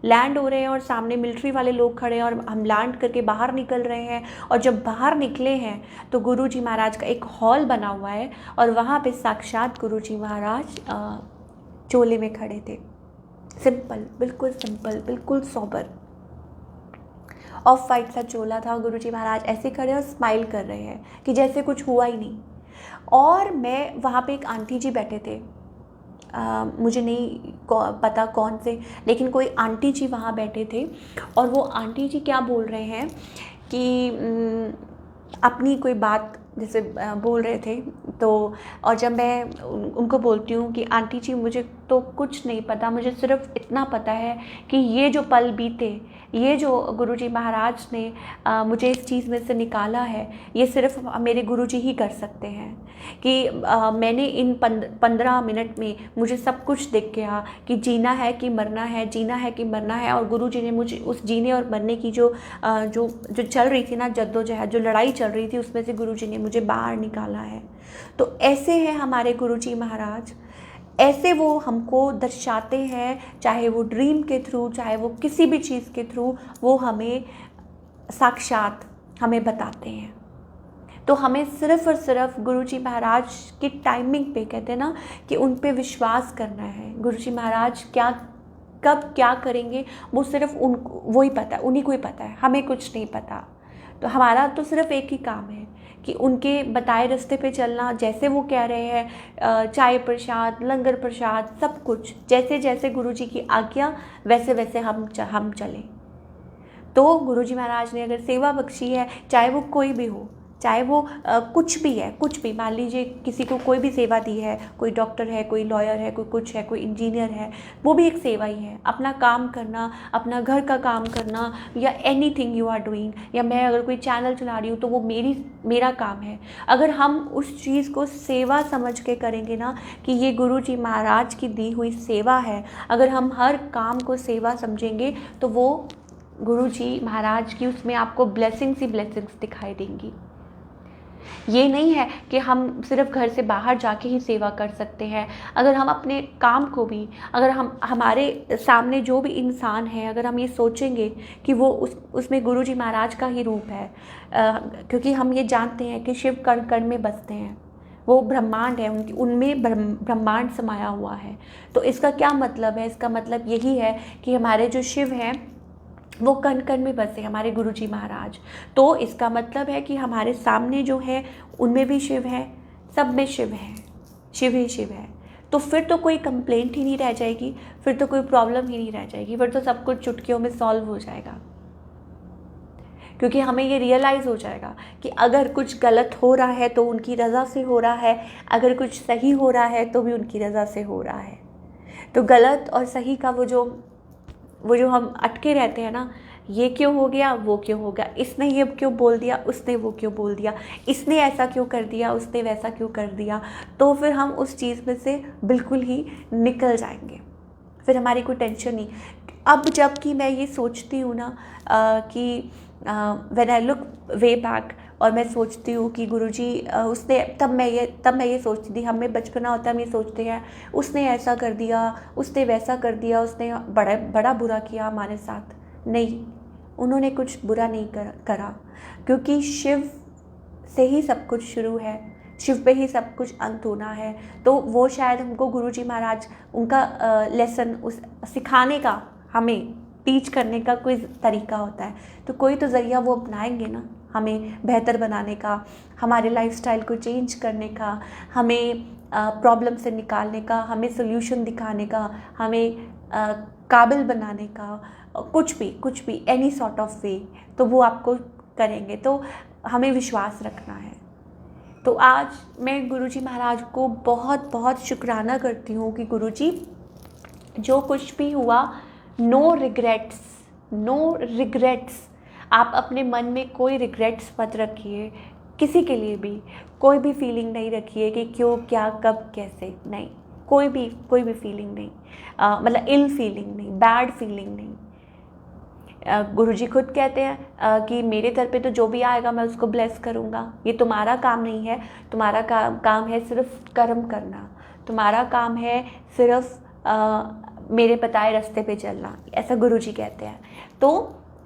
Speaker 1: लैंड हो रहे हैं और सामने मिलिट्री वाले लोग खड़े हैं और हम लैंड करके बाहर निकल रहे हैं। और जब बाहर निकले हैं तो गुरुजी महाराज का एक हॉल बना हुआ है और वहाँ पे साक्षात गुरुजी महाराज चोले में खड़े थे, सिंपल, बिल्कुल सोबर। ऑफ वाइट सा चोला था, गुरुजी महाराज ऐसे खड़े और स्माइल कर रहे हैं कि जैसे कुछ हुआ ही नहीं। और मैं वहाँ पे एक आंटी जी बैठे थे, मुझे नहीं पता कौन से, लेकिन कोई आंटी जी वहाँ बैठे थे और वो आंटी जी क्या बोल रहे हैं कि अपनी कोई बात जैसे बोल रहे थे। तो और जब मैं उनको बोलती हूँ कि आंटी जी मुझे तो कुछ नहीं पता, मुझे सिर्फ इतना पता है कि ये जो पल बीते, ये जो गुरुजी महाराज ने मुझे इस चीज़ में से निकाला है, ये सिर्फ मेरे गुरुजी ही कर सकते हैं। कि मैंने इन 15 मिनट में मुझे सब कुछ दिख गया कि जीना है कि मरना है, जीना है कि मरना है। और गुरुजी ने मुझे उस जीने और मरने की जो चल रही थी ना जद्दोजहद, जो लड़ाई चल रही थी, उसमें से गुरुजी ने मुझे बाहर निकाला है। तो ऐसे हैं हमारे गुरुजी महाराज, ऐसे वो हमको दर्शाते हैं, चाहे वो ड्रीम के थ्रू, चाहे वो किसी भी चीज़ के थ्रू, वो हमें साक्षात हमें बताते हैं। तो हमें सिर्फ़ और सिर्फ गुरुजी महाराज की टाइमिंग पे, कहते हैं ना कि उन पे विश्वास करना है। गुरुजी महाराज क्या कब क्या करेंगे वो सिर्फ उनको वो ही पता है, उन्हीं को ही पता है, हमें कुछ नहीं पता। तो हमारा तो सिर्फ एक ही काम है कि उनके बताए रास्ते पे चलना, जैसे वो कह रहे हैं, चाय प्रसाद, लंगर प्रसाद, सब कुछ जैसे जैसे गुरुजी की आज्ञा वैसे वैसे हम चलें। तो गुरुजी महाराज ने अगर सेवा बख्शी है, चाहे वो कोई भी हो, चाहे वो कुछ भी है, कुछ भी, मान लीजिए किसी को कोई भी सेवा दी है, कोई डॉक्टर है, कोई लॉयर है, कोई कुछ है, कोई इंजीनियर है, वो भी एक सेवा ही है। अपना काम करना, अपना घर का काम करना, या एनीथिंग यू आर डूइंग, या मैं अगर कोई चैनल चला रही हूँ तो वो मेरा काम है। अगर हम उस चीज़ को सेवा समझ के करेंगे ना कि ये गुरुजी महाराज की दी हुई सेवा है, अगर हम हर काम को सेवा समझेंगे तो वो गुरुजी महाराज की उसमें आपको ब्लेसिंग्स ही ब्लेसिंग्स दिखाई देंगी। ये नहीं है कि हम सिर्फ घर से बाहर जाके ही सेवा कर सकते हैं। अगर हम अपने काम को भी, अगर हम हमारे सामने जो भी इंसान है, अगर हम ये सोचेंगे कि वो उसमें गुरुजी महाराज का ही रूप है, क्योंकि हम ये जानते हैं कि शिव कण कण में बसते हैं, वो ब्रह्मांड है, उनमें ब्रह्मांड समाया हुआ है। तो इसका क्या मतलब है? इसका मतलब यही है कि हमारे जो शिव हैं वो कण कण में बसे, हमारे गुरुजी महाराज। तो इसका मतलब है कि हमारे सामने जो है उनमें भी शिव है, सब में शिव है, शिव ही शिव है। तो फिर तो कोई कंप्लेंट ही नहीं रह जाएगी, फिर तो कोई प्रॉब्लम ही नहीं रह जाएगी, फिर तो सब कुछ चुटकियों में सॉल्व हो जाएगा। क्योंकि हमें ये रियलाइज़ हो जाएगा कि अगर कुछ गलत हो रहा है तो उनकी रज़ा से हो रहा है, अगर कुछ सही हो रहा है तो भी उनकी रज़ा से हो रहा है। तो गलत और सही का वो जो हम अटके रहते हैं ना, ये क्यों हो गया, वो क्यों हो गया, इसने ये क्यों बोल दिया, उसने वो क्यों बोल दिया, इसने ऐसा क्यों कर दिया, उसने वैसा क्यों कर दिया, तो फिर हम उस चीज़ में से बिल्कुल ही निकल जाएंगे, फिर हमारी कोई टेंशन नहीं। अब जबकि मैं ये सोचती हूँ ना कि when I look way back, और मैं सोचती हूँ कि गुरुजी उसने, तब मैं ये सोचती थी, हमें बचपना होता है, हम ये सोचते हैं उसने ऐसा कर दिया, उसने वैसा कर दिया, उसने बड़ा बुरा किया हमारे साथ। नहीं, उन्होंने कुछ बुरा नहीं करा, क्योंकि शिव से ही सब कुछ शुरू है, शिव पे ही सब कुछ अंत होना है। तो वो शायद हमको गुरुजी महाराज, उनका लेसन उस सिखाने का, हमें टीच करने का कोई तरीका होता है, तो कोई तो ज़रिया वो अपनाएंगे ना, हमें बेहतर बनाने का, हमारे लाइफस्टाइल को चेंज करने का, हमें प्रॉब्लम से निकालने का, हमें सोल्यूशन दिखाने का, हमें काबिल बनाने का, कुछ भी एनी सॉर्ट ऑफ वे, तो वो आपको करेंगे। तो हमें विश्वास रखना है, तो आज मैं गुरुजी महाराज को बहुत बहुत शुक्राना करती हूँ कि गुरुजी जो कुछ भी हुआ, नो रिग्रेट्स, नो रिग्रेट्स। आप अपने मन में कोई रिग्रेट्स मत रखिए, किसी के लिए भी कोई भी फीलिंग नहीं रखिए कि क्यों, क्या, कब, कैसे, नहीं, कोई भी फीलिंग नहीं, मतलब इल फीलिंग नहीं, बैड फीलिंग नहीं। गुरुजी खुद कहते हैं कि मेरे दर पे तो जो भी आएगा मैं उसको ब्लेस करूँगा। ये तुम्हारा काम नहीं है, तुम्हारा काम है सिर्फ कर्म करना, तुम्हारा काम है सिर्फ मेरे बताए रास्ते पे चलना, ऐसा गुरुजी कहते हैं। तो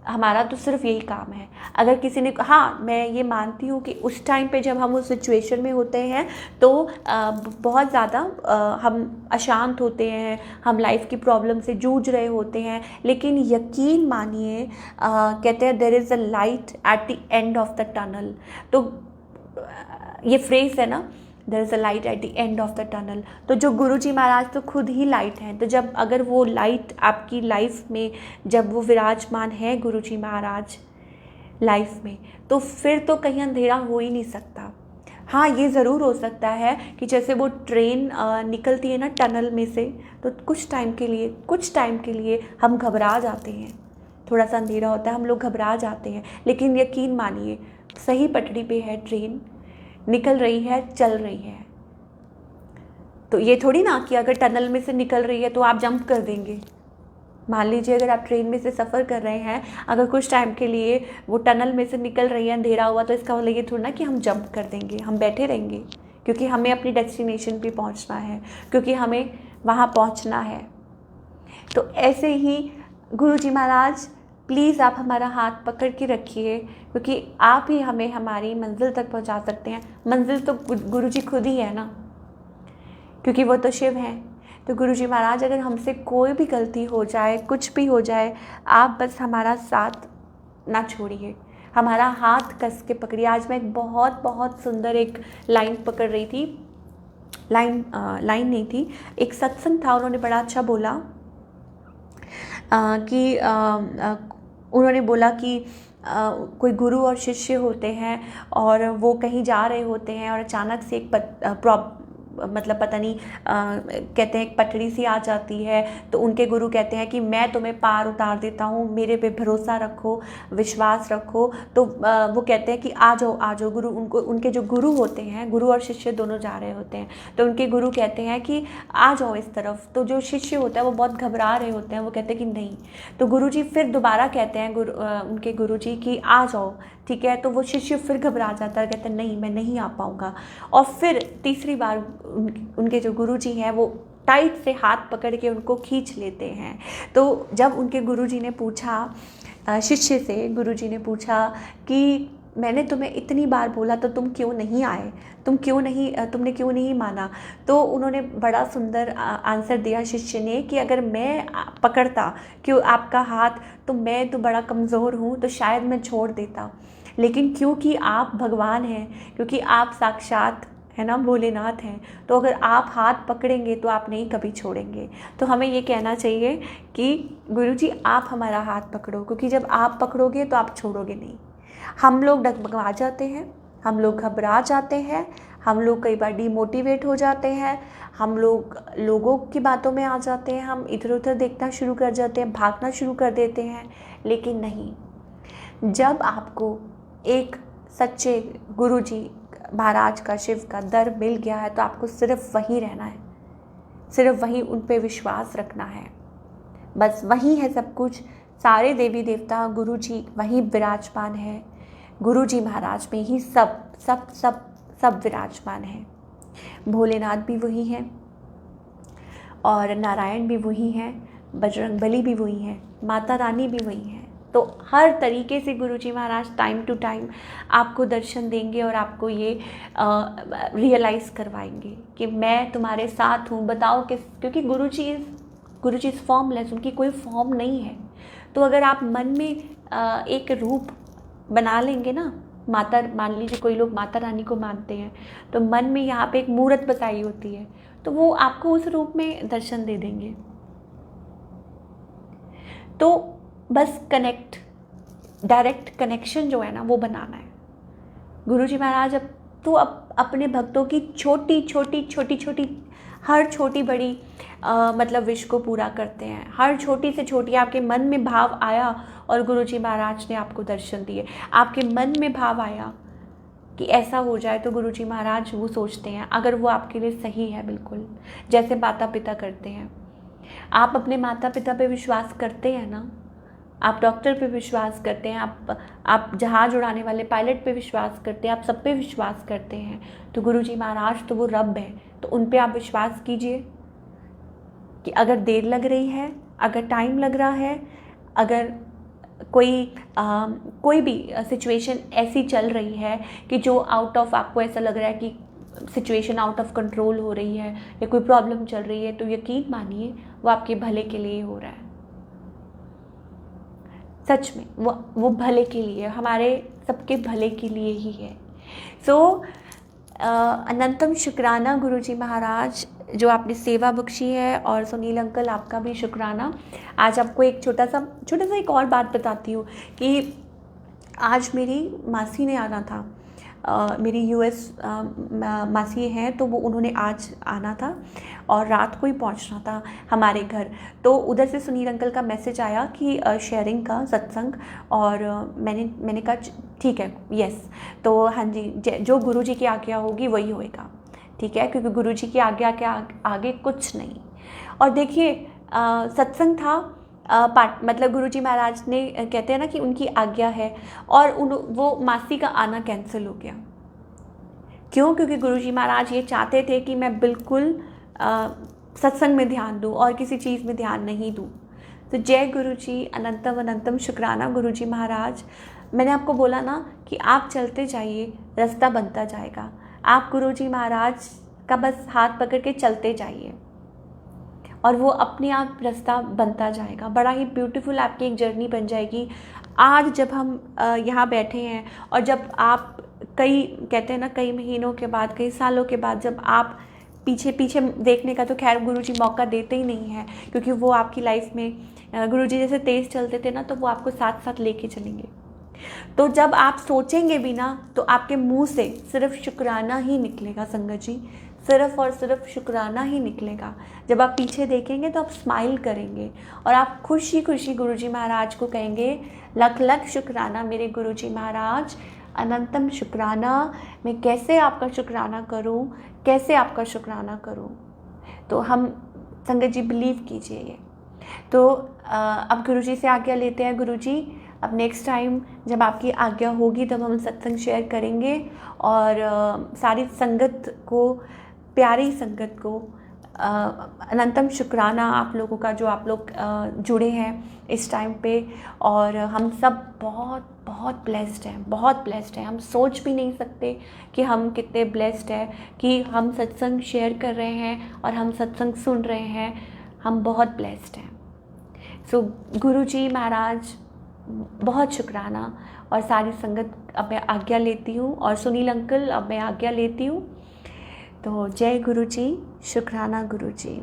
Speaker 1: हमारा तो सिर्फ यही काम है। अगर किसी ने, हाँ मैं ये मानती हूँ कि उस टाइम पे जब हम उस सिचुएशन में होते हैं तो बहुत ज़्यादा हम अशांत होते हैं, हम लाइफ की प्रॉब्लम से जूझ रहे होते हैं, लेकिन यकीन मानिए, कहते हैं there is a light at the end of the tunnel. तो ये फ्रेज है ना, there is a light at the end of the tunnel. तो जो गुरुजी महाराज तो खुद ही लाइट हैं। तो जब अगर वो लाइट आपकी लाइफ में जब वो विराजमान है गुरुजी महाराज लाइफ में, तो फिर तो कहीं अंधेरा हो ही नहीं सकता। हाँ ये ज़रूर हो सकता है कि जैसे वो ट्रेन निकलती है ना टनल में से, तो कुछ टाइम के लिए हम घबरा जाते हैं, थोड़ा सा अंधेरा होता है, हम लोग घबरा जाते हैं, लेकिन यकीन मानिए सही पटरी पे है ट्रेन, निकल रही है, चल रही है। तो ये थोड़ी ना कि अगर टनल में से निकल रही है तो आप जंप कर देंगे। मान लीजिए अगर आप ट्रेन में से सफ़र कर रहे हैं, अगर कुछ टाइम के लिए वो टनल में से निकल रही है, अंधेरा हुआ, तो इसका मतलब ये थोड़ा ना कि हम जंप कर देंगे, हम बैठे रहेंगे, क्योंकि हमें अपनी डेस्टिनेशन पे पहुंचना है, क्योंकि हमें वहाँ पहुंचना है। तो ऐसे ही गुरुजी महाराज प्लीज़ आप हमारा हाथ पकड़ के रखिए, क्योंकि आप ही हमें हमारी मंजिल तक पहुंचा सकते हैं। मंजिल तो गुरुजी खुद ही है ना, क्योंकि वो तो शिव हैं। तो गुरुजी महाराज अगर हमसे कोई भी गलती हो जाए, कुछ भी हो जाए, आप बस हमारा साथ ना छोड़िए, हमारा हाथ कस के पकड़िए। आज मैं एक बहुत बहुत सुंदर एक लाइन पकड़ रही थी, लाइन नहीं थी, एक सत्संग था, उन्होंने बड़ा अच्छा बोला कि उन्होंने बोला कि कोई गुरु और शिष्य होते हैं और वो कहीं जा रहे होते हैं और अचानक से एक पता नहीं कहते हैं एक पटड़ी सी आ जाती है, तो उनके गुरु कहते हैं कि मैं तुम्हें पार उतार देता हूँ, मेरे पे भरोसा रखो, विश्वास रखो। तो वो कहते हैं कि आ जाओ। गुरु उनके जो गुरु होते हैं, गुरु और शिष्य दोनों जा रहे होते हैं, तो उनके गुरु कहते हैं कि आ जाओ इस तरफ। तो जो शिष्य होता है वो बहुत घबरा रहे होते हैं, वो कहते हैं कि नहीं। तो गुरुजी फिर दोबारा कहते हैं उनके गुरुजी कि आ जाओ, ठीक है। तो वो शिष्य फिर घबरा जाता है, कहता है नहीं मैं नहीं आ पाऊँगा। और फिर तीसरी बार उनके जो गुरुजी हैं वो टाइट से हाथ पकड़ के उनको खींच लेते हैं। तो जब उनके गुरुजी ने पूछा शिष्य से, गुरुजी ने पूछा कि मैंने तुम्हें इतनी बार बोला तो तुम क्यों नहीं आए, तुमने क्यों नहीं माना। तो उन्होंने बड़ा सुंदर आंसर दिया शिष्य ने कि अगर मैं पकड़ता क्यों आपका हाथ, तो मैं तो बड़ा कमज़ोर हूँ, तो शायद मैं छोड़ देता, लेकिन क्योंकि आप भगवान हैं, क्योंकि आप साक्षात है ना भोलेनाथ हैं, तो अगर आप हाथ पकड़ेंगे तो आप नहीं कभी छोड़ेंगे। तो हमें ये कहना चाहिए कि गुरुजी आप हमारा हाथ पकड़ो, क्योंकि जब आप पकड़ोगे तो आप छोड़ोगे नहीं। हम लोग डगमगा जाते हैं, हम लोग घबरा जाते हैं, हम लोग कई बार डिमोटिवेट हो जाते हैं, हम लोग लोगों की बातों में आ जाते हैं, हम इधर उधर देखना शुरू कर जाते हैं, भागना शुरू कर देते हैं। लेकिन नहीं, जब आपको एक सच्चे गुरुजी महाराज का, शिव का दर मिल गया है, तो आपको सिर्फ वहीं रहना है, सिर्फ वहीं उन पे विश्वास रखना है, बस वहीं है सब कुछ। सारे देवी देवता गुरुजी वहीं विराजमान है, गुरुजी महाराज में ही सब सब सब सब विराजमान है। भोलेनाथ भी वही हैं और नारायण भी वही हैं, बजरंगबली भी वही हैं, माता रानी भी वही हैं। तो हर तरीके से गुरुजी महाराज टाइम टू टाइम आपको दर्शन देंगे और आपको ये रियलाइज़ करवाएंगे कि मैं तुम्हारे साथ हूँ। बताओ किस, क्योंकि गुरुजी इज़ फॉर्मलेस, उनकी कोई फॉर्म नहीं है। तो अगर आप मन में एक रूप बना लेंगे ना, मान लीजिए कोई लोग माता रानी को मानते हैं, तो मन में यहाँ पे एक मूर्त बसाई होती है, तो वो आपको उस रूप में दर्शन दे देंगे। तो बस डायरेक्ट कनेक्शन जो है ना वो बनाना है। गुरुजी महाराज अब तो अपने भक्तों की छोटी छोटी हर छोटी बड़ी मतलब विश को पूरा करते हैं। हर छोटी से छोटी आपके मन में भाव आया और गुरुजी महाराज ने आपको दर्शन दिए। आपके मन में भाव आया कि ऐसा हो जाए तो गुरुजी महाराज वो सोचते हैं, अगर वो आपके लिए सही है, बिल्कुल जैसे माता पिता करते हैं। आप अपने माता पिता पे विश्वास करते हैं ना, आप डॉक्टर पे विश्वास करते हैं, आप जहाज़ उड़ाने वाले पायलट पे विश्वास करते हैं, आप सब पे विश्वास करते हैं। तो गुरुजी महाराज तो वो रब है, तो उन पे आप विश्वास कीजिए कि अगर देर लग रही है, अगर टाइम लग रहा है, अगर कोई भी सिचुएशन ऐसी चल रही है कि जो आउट ऑफ, आपको ऐसा लग रहा है कि सिचुएशन आउट ऑफ कंट्रोल हो रही है या कोई प्रॉब्लम चल रही है, तो यकीन मानिए वो आपके भले के लिए हो रहा है। सच में वो भले के लिए, हमारे सबके भले के लिए ही है। सो अनंतम शुक्राना गुरुजी महाराज जो आपने सेवा बख्शी है, और सुनील अंकल आपका भी शुक्राना। आज आपको एक छोटा सा एक और बात बताती हूँ कि आज मेरी मासी ने आना था। मेरी यूएस मासी हैं, तो वो उन्होंने आज आना था और रात को ही पहुंचना था हमारे घर। तो उधर से सुनील अंकल का मैसेज आया कि शेयरिंग का सत्संग, और मैंने कहा ठीक है, यस। तो हाँ जी, जो गुरुजी की आज्ञा होगी वही होएगा, ठीक है, क्योंकि गुरुजी की आज्ञा के आगे कुछ नहीं। और देखिए सत्संग था, मतलब गुरुजी महाराज ने कहते हैं ना कि उनकी आज्ञा है, और वो मासी का आना कैंसिल हो गया। क्यों? क्योंकि गुरुजी महाराज ये चाहते थे कि मैं बिल्कुल सत्संग में ध्यान दूँ और किसी चीज़ में ध्यान नहीं दूँ। तो जय गुरुजी, अनंतम अनंतम शुक्राना गुरुजी महाराज। मैंने आपको बोला ना कि आप चलते जाइए, रास्ता बनता जाएगा। आप गुरुजी महाराज का बस हाथ पकड़ के चलते जाइए और वो अपने आप रास्ता बनता जाएगा। बड़ा ही ब्यूटीफुल आपकी एक जर्नी बन जाएगी। आज जब हम यहाँ बैठे हैं, और जब आप कहते हैं ना कई महीनों के बाद, कई सालों के बाद, जब आप पीछे देखने का तो खैर गुरुजी मौका देते ही नहीं है, क्योंकि वो आपकी लाइफ में गुरुजी जैसे तेज़ चलते थे ना, तो वो आपको साथ साथ लेके चलेंगे। तो जब आप सोचेंगे भी ना, तो आपके मुंह से सिर्फ शुक्राना ही निकलेगा संगत जी, सिर्फ और सिर्फ शुक्राना ही निकलेगा। जब आप पीछे देखेंगे तो आप स्माइल करेंगे और आप खुशी खुशी गुरुजी महाराज को कहेंगे, लख लख शुक्राना मेरे गुरुजी महाराज, अनंतम शुक्राना। मैं कैसे आपका शुक्राना करूं, कैसे आपका शुक्राना करूं। तो हम संगत जी बिलीव कीजिए ये। तो अब गुरुजी से आज्ञा लेते हैं। गुरुजी, अब नेक्स्ट टाइम जब आपकी आज्ञा होगी तब हम सत्संग शेयर करेंगे, और सारी संगत को, प्यारी संगत को अनंतम शुक्राना आप लोगों का, जो आप लोग जुड़े हैं इस टाइम पे। और हम सब बहुत बहुत ब्लेस्ड हैं, बहुत ब्लेस्ड हैं। हम सोच भी नहीं सकते कि हम कितने ब्लेस्ड हैं कि हम सत्संग शेयर कर रहे हैं और हम सत्संग सुन रहे हैं। हम बहुत ब्लेस्ड हैं। सो गुरुजी महाराज बहुत शुक्राना, और सारी संगत अब मैं आज्ञा लेती हूँ, और सुनील अंकल अब मैं आज्ञा लेती हूँ। तो जय गुरुजी, शुक्राना गुरुजी।